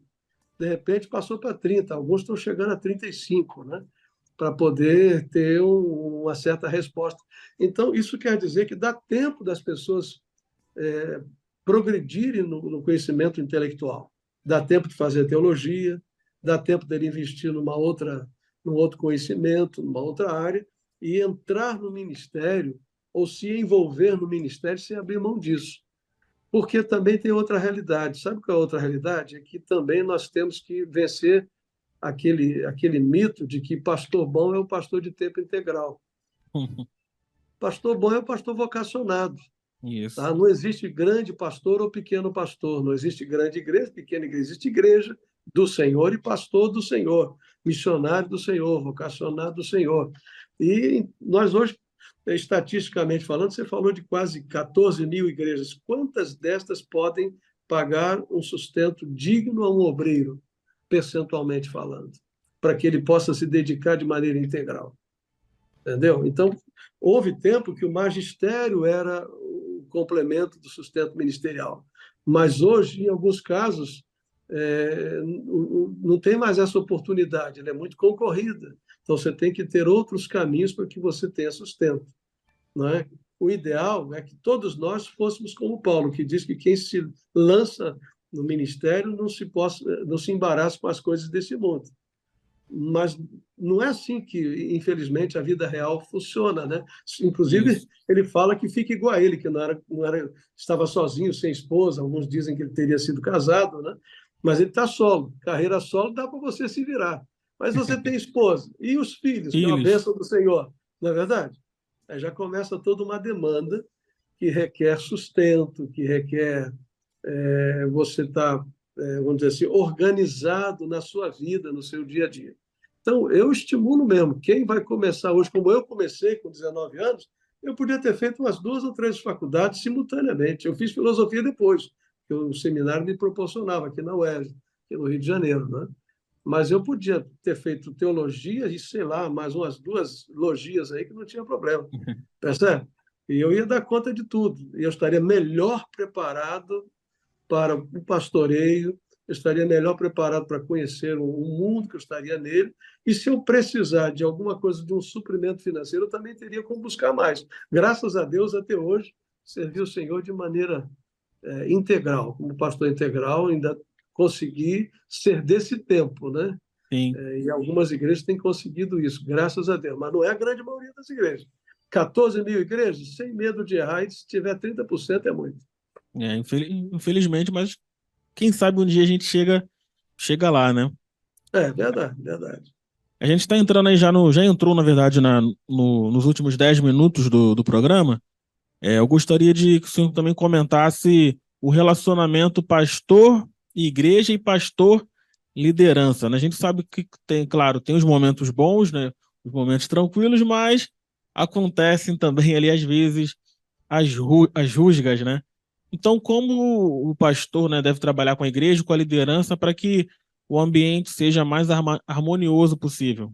De repente passou para 30, alguns estão chegando a 35, né? Para poder ter uma certa resposta. Então, isso quer dizer que dá tempo das pessoas progredirem no conhecimento intelectual. Dá tempo de fazer teologia, dá tempo dele investir num outro conhecimento, numa outra área, e entrar no ministério ou se envolver no ministério sem abrir mão disso. Porque também tem outra realidade. Sabe qual é a outra realidade? É que também nós temos que vencer aquele mito de que pastor bom é o pastor de tempo integral. Pastor bom é o pastor vocacionado. Isso. Tá? Não existe grande pastor ou pequeno pastor, não existe grande igreja, pequena igreja, existe igreja do Senhor e pastor do Senhor, missionário do Senhor, vocacionado do Senhor. E nós hoje, estatisticamente falando, você falou de quase 14 mil igrejas. Quantas destas podem pagar um sustento digno a um obreiro, percentualmente falando, para que ele possa se dedicar de maneira integral? Entendeu? Então, houve tempo que o magistério era o complemento do sustento ministerial. Mas hoje, em alguns casos, não tem mais essa oportunidade, ela é muito concorrida. Então, você tem que ter outros caminhos para que você tenha sustento. Não é? O ideal é que todos nós fôssemos como Paulo, que diz que quem se lança no ministério não se embaraça com as coisas desse mundo. Mas não é assim que, infelizmente, a vida real funciona, né? Inclusive, Isso. ele fala que fica igual a ele, que estava sozinho, sem esposa. Alguns dizem que ele teria sido casado, né? Mas ele está solo. Carreira solo dá para você se virar. Mas você tem esposa e os filhos, que é uma Filhos. bênção do Senhor, não é verdade? Aí já começa toda uma demanda que requer sustento, que requer você estar, vamos dizer assim, organizado na sua vida, no seu dia a dia. Então, eu estimulo mesmo. Quem vai começar hoje, como eu comecei com 19 anos, eu podia ter feito umas 2 ou 3 faculdades simultaneamente. Eu fiz filosofia depois, que o seminário me proporcionava aqui na UERJ, aqui no Rio de Janeiro, né? Mas eu podia ter feito teologia e, sei lá, mais umas 2 logias aí que não tinha problema. Percebe? E eu ia dar conta de tudo. E eu estaria melhor preparado para o pastoreio, eu estaria melhor preparado para conhecer o mundo que eu estaria nele, e se eu precisar de alguma coisa, de um suprimento financeiro, eu também teria como buscar mais. Graças a Deus, até hoje, servi o Senhor de maneira integral, como pastor integral, ainda consegui ser desse tempo, né? Sim. E algumas igrejas têm conseguido isso, graças a Deus, mas não é a grande maioria das igrejas. 14 mil igrejas, sem medo de errar, e se tiver 30% é muito. Infelizmente, mas quem sabe um dia a gente chega lá, né? É verdade, verdade. A gente está entrando aí já entrou, na verdade, nos últimos 10 minutos do programa. Eu gostaria de que o senhor também comentasse o relacionamento pastor-igreja e pastor-liderança, né? A gente sabe que tem, claro, tem os momentos bons, né? Os momentos tranquilos, mas acontecem também ali, às vezes, as rusgas, né? Então, como o pastor, né, deve trabalhar com a igreja, com a liderança, para que o ambiente seja mais harmonioso possível?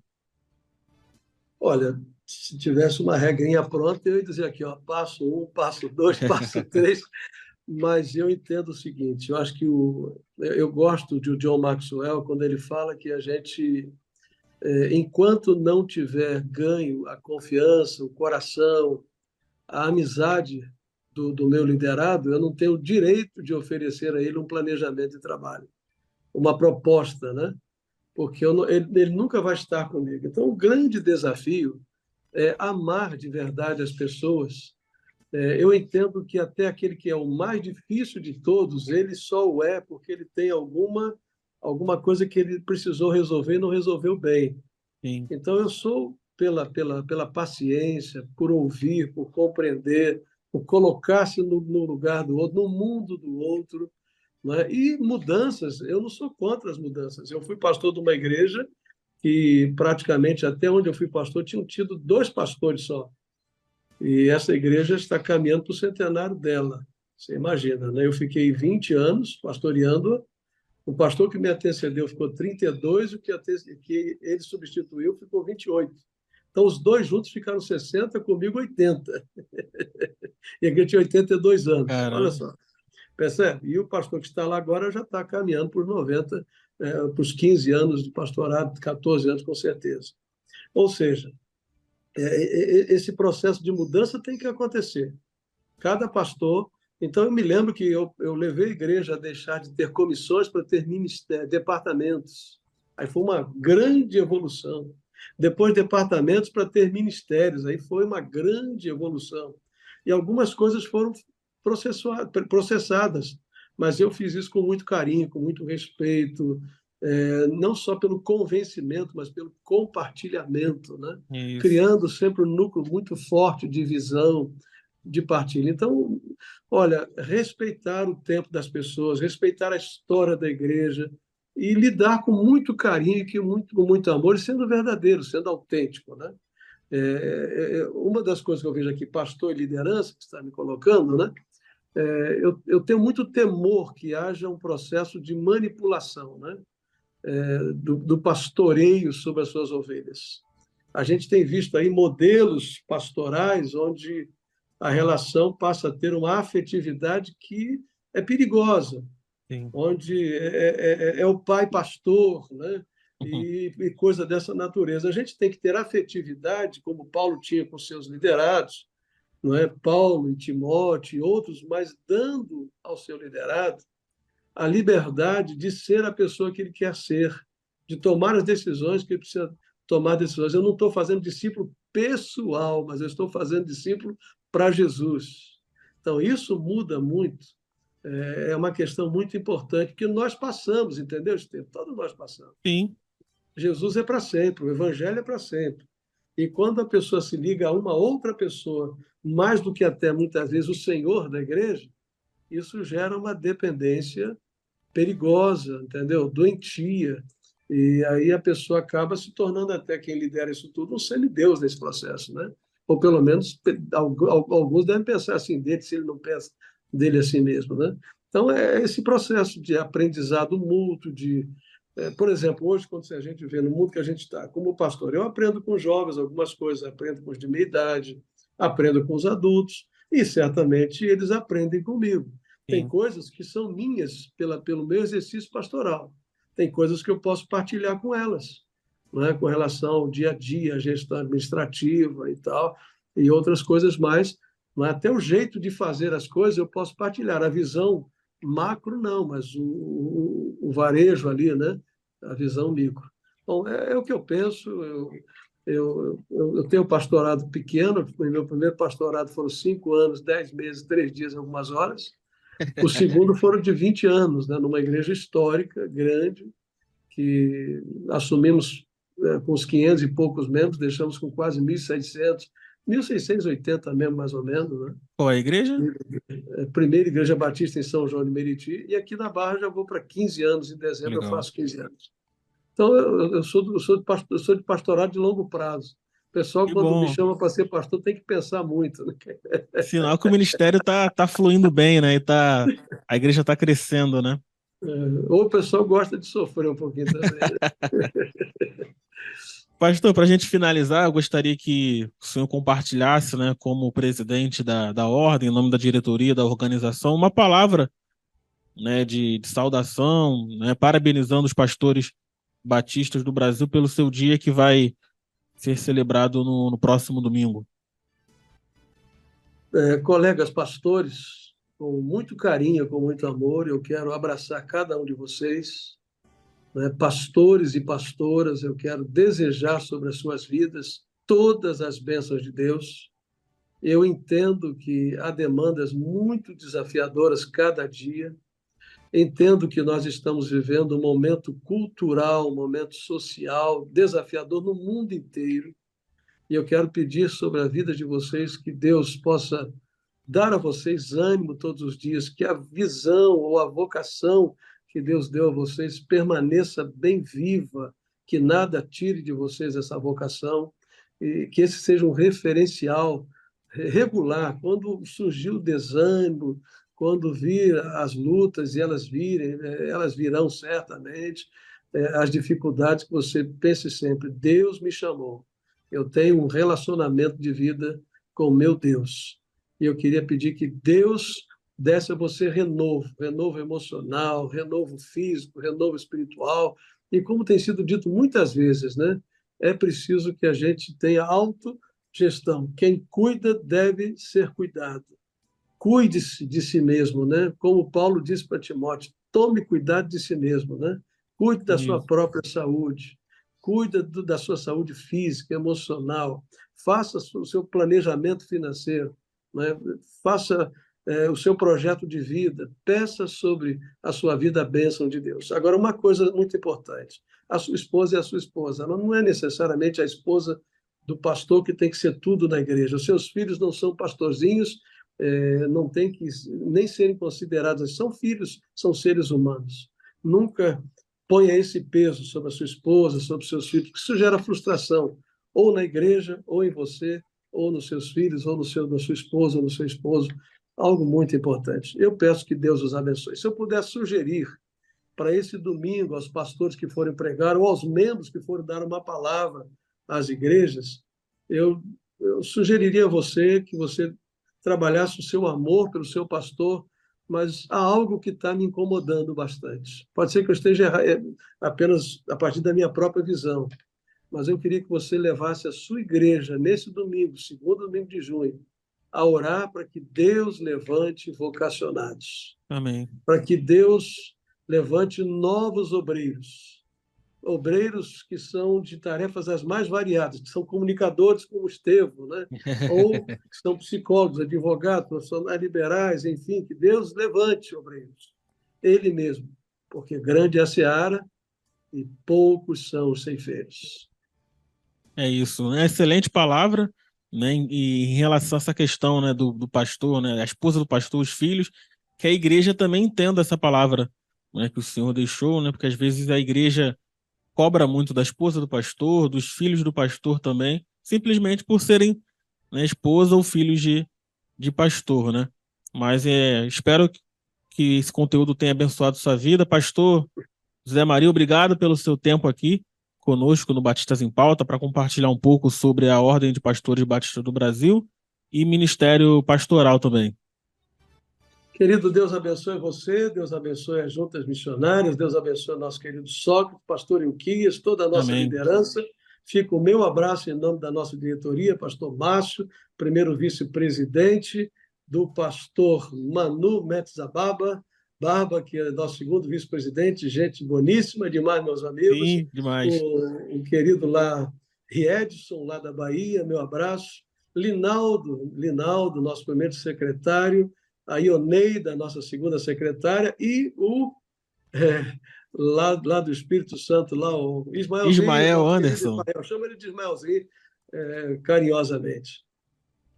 Olha, se tivesse uma regrinha pronta, eu ia dizer aqui, ó, passo 1, passo 2, passo 3, mas eu entendo o seguinte, eu acho que eu gosto de John Maxwell quando ele fala que a gente, enquanto não tiver ganho a confiança, o coração, a amizade do meu liderado, eu não tenho o direito de oferecer a ele um planejamento de trabalho, uma proposta, né? Porque ele nunca vai estar comigo. Então, o grande desafio é amar de verdade as pessoas. Eu entendo que até aquele que é o mais difícil de todos, ele só o é porque ele tem alguma coisa que ele precisou resolver e não resolveu bem. Sim. Então, eu sou pela paciência, por ouvir, por compreender, por colocar-se no lugar do outro, no mundo do outro. Né? E mudanças, eu não sou contra as mudanças. Eu fui pastor de uma igreja que praticamente, até onde eu fui pastor, tinham tido 2 pastores só. E essa igreja está caminhando para o centenário dela. Você imagina, né? Eu fiquei 20 anos pastoreando. O pastor que me antecedeu ficou 32, o que ele substituiu ficou 28. Então, os 2 juntos ficaram 60, comigo 80. E a igreja tinha 82 anos. Olha Caramba. só. Percebe? E o pastor que está lá agora já está caminhando por 90, para os 15 anos de pastorado, 14 anos com certeza. Ou seja, esse processo de mudança tem que acontecer. Cada pastor. Então, eu me lembro que eu levei a igreja a deixar de ter comissões para ter departamentos. Aí foi uma grande evolução. Depois, departamentos para ter ministérios. Aí foi uma grande evolução. E algumas coisas foram processadas, mas eu fiz isso com muito carinho, com muito respeito, não só pelo convencimento, mas pelo compartilhamento, né? Isso. Criando sempre um núcleo muito forte de visão, de partilha. Então, olha, respeitar o tempo das pessoas, respeitar a história da igreja e lidar com muito carinho e com muito amor, e sendo verdadeiro, sendo autêntico, né? Uma das coisas que eu vejo aqui, pastor e liderança, que está me colocando, né? Eu tenho muito temor que haja um processo de manipulação, né? Do pastoreio sobre as suas ovelhas. A gente tem visto aí modelos pastorais onde a relação passa a ter uma afetividade que é perigosa, Sim. onde é o pai pastor, né? E coisa dessa natureza. A gente tem que ter afetividade, como Paulo tinha com seus liderados, não é? Paulo e Timóteo e outros, mas dando ao seu liderado a liberdade de ser a pessoa que ele quer ser, de tomar as decisões que ele precisa tomar decisões. Eu não estou fazendo discípulo pessoal, mas eu estou fazendo discípulo para Jesus. Então, isso muda muito. É uma questão muito importante que nós passamos, entendeu, Estevam? Todos nós passamos. Sim. Jesus é para sempre, o Evangelho é para sempre. E quando a pessoa se liga a uma outra pessoa, mais do que até muitas vezes o Senhor da igreja, isso gera uma dependência perigosa, entendeu? Doentia. E aí a pessoa acaba se tornando até quem lidera isso tudo um semideus nesse processo, né? Ou pelo menos alguns devem pensar assim dele, se ele não pensa dele assim mesmo, né? Então é esse processo de aprendizado mútuo, por exemplo, hoje quando a gente vê no mundo que a gente está, como pastor, eu aprendo com jovens algumas coisas, aprendo com os de meia idade, aprendo com os adultos e certamente eles aprendem comigo. Tem Sim. coisas que são minhas pelo meu exercício pastoral. Tem coisas que eu posso partilhar com elas, não é? Com relação ao dia a dia, a gestão administrativa e tal, e outras coisas mais. Não é? Até o jeito de fazer as coisas eu posso partilhar. A visão macro, não, mas o varejo ali, né? A visão micro. Bom, é o que eu penso. Eu tenho pastorado pequeno, meu primeiro pastorado foram 5 anos, 10 meses, 3 dias, algumas horas. O segundo foram de 20 anos, né, numa igreja histórica, grande, que assumimos com uns 500 e poucos membros, deixamos com quase 1.600, 1.680 mesmo, mais ou menos. Né? Qual é a igreja? Primeira Igreja Batista em São João de Meriti, e aqui na Barra já vou para 15 anos, em dezembro eu Legal. faço 15 anos. Então, eu sou de pastorado de longo prazo. O pessoal, Que quando me bom. chama para ser pastor, tem que pensar muito. Né? Sinal que o ministério tá fluindo bem, né? A igreja tá crescendo, né? Ou o pessoal gosta de sofrer um pouquinho também. Né? Pastor, para a gente finalizar, eu gostaria que o senhor compartilhasse, né, como presidente da ordem, em nome da diretoria, da organização, uma palavra, né, de saudação, né, parabenizando os pastores batistas do Brasil pelo seu dia que vai ser celebrado no próximo domingo. Colegas pastores, com muito carinho, com muito amor, eu quero abraçar cada um de vocês. Né? Pastores e pastoras, eu quero desejar sobre as suas vidas todas as bênçãos de Deus. Eu entendo que há demandas muito desafiadoras cada dia. Entendo que nós estamos vivendo um momento cultural, um momento social desafiador no mundo inteiro. E eu quero pedir sobre a vida de vocês que Deus possa dar a vocês ânimo todos os dias, que a visão ou a vocação que Deus deu a vocês permaneça bem viva, que nada tire de vocês essa vocação, e que esse seja um referencial regular. Quando surgir o desânimo, quando vir as lutas e elas virem, elas virão certamente, as dificuldades, que você pense sempre, Deus me chamou. Eu tenho um relacionamento de vida com o meu Deus. E eu queria pedir que Deus desse a você renovo emocional, renovo físico, renovo espiritual. E como tem sido dito muitas vezes, né? É preciso que a gente tenha autogestão. Quem cuida deve ser cuidado. Cuide-se de si mesmo, né? Como Paulo disse para Timóteo, tome cuidado de si mesmo, né? Cuide da sua Isso. própria saúde, cuida da sua saúde física, emocional, faça o seu planejamento financeiro, né? Faça o seu projeto de vida, peça sobre a sua vida a bênção de Deus. Agora, uma coisa muito importante, a sua esposa é a sua esposa, ela não é necessariamente a esposa do pastor que tem que ser tudo na igreja. Os seus filhos não são pastorzinhos, não tem que nem serem considerados, são filhos, são seres humanos. Nunca ponha esse peso sobre a sua esposa, sobre os seus filhos, porque isso gera frustração, ou na igreja, ou em você, ou nos seus filhos, ou na sua esposa, ou no seu esposo. Algo muito importante. Eu peço que Deus os abençoe. Se eu puder sugerir para esse domingo aos pastores que forem pregar, ou aos membros que forem dar uma palavra às igrejas, eu sugeriria a você que você trabalhasse o seu amor pelo seu pastor, mas há algo que está me incomodando bastante. Pode ser que eu esteja apenas a partir da minha própria visão, mas eu queria que você levasse a sua igreja nesse domingo, segundo domingo de junho, a orar para que Deus levante vocacionados. Amém. Para que Deus levante novos obreiros. Obreiros que são de tarefas as mais variadas, que são comunicadores como Estevão, né? Ou que são psicólogos, advogados, profissionais liberais, enfim, que Deus levante obreiros. Ele mesmo, porque grande é a seara e poucos são os ceifeiros. É isso, né? Excelente palavra, né? E em relação a essa questão, né, do pastor, né, a esposa do pastor, os filhos, que a igreja também entenda essa palavra, né, que o Senhor deixou, né? Porque às vezes a igreja cobra muito da esposa do pastor, dos filhos do pastor também, simplesmente por serem, né, esposa ou filhos de pastor, né? Mas espero que esse conteúdo tenha abençoado sua vida. Pastor José Maria, obrigado pelo seu tempo aqui conosco no Batistas em Pauta para compartilhar um pouco sobre a Ordem de Pastores Batistas do Brasil e Ministério Pastoral também. Querido, Deus abençoe você, Deus abençoe as juntas missionárias, Deus abençoe o nosso querido Sócrates, pastor Ilquias, toda a nossa liderança. Fica o meu abraço em nome da nossa diretoria, pastor Márcio, primeiro vice-presidente, do pastor Manu Metzababa, Barba, que é nosso segundo vice-presidente, gente boníssima, demais, meus amigos. Sim, demais. O querido lá, Riedson, lá da Bahia, meu abraço. Linaldo, nosso primeiro secretário, a Ioneida, nossa segunda secretária, e lá do Espírito Santo, lá o Ismael Anderson. Chama ele de Ismaelzinho, carinhosamente.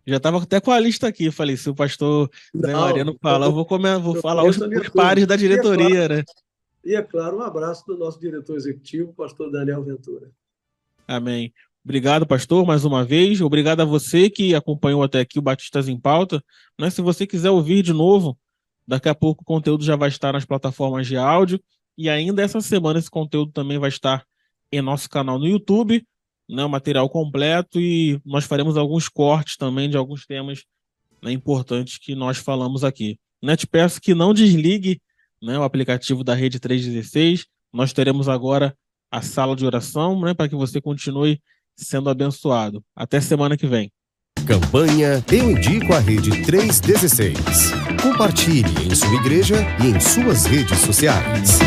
Já estava até com a lista aqui, falei, se o pastor Zé Maria não falar, eu vou falar os pares da diretoria, né? E é claro, um abraço do nosso diretor executivo, pastor Daniel Ventura. Amém. Obrigado, pastor, mais uma vez. Obrigado a você que acompanhou até aqui o Batistas em Pauta. Né? Se você quiser ouvir de novo, daqui a pouco o conteúdo já vai estar nas plataformas de áudio. E ainda essa semana esse conteúdo também vai estar em nosso canal no YouTube, né, o material completo, e nós faremos alguns cortes também de alguns temas, né, importantes que nós falamos aqui. Né, te peço que não desligue, né, o aplicativo da Rede 316. Nós teremos agora a sala de oração, né, para que você continue sendo abençoado. Até semana que vem. Campanha Eu Indico a Rede 316. Compartilhe em sua igreja e em suas redes sociais.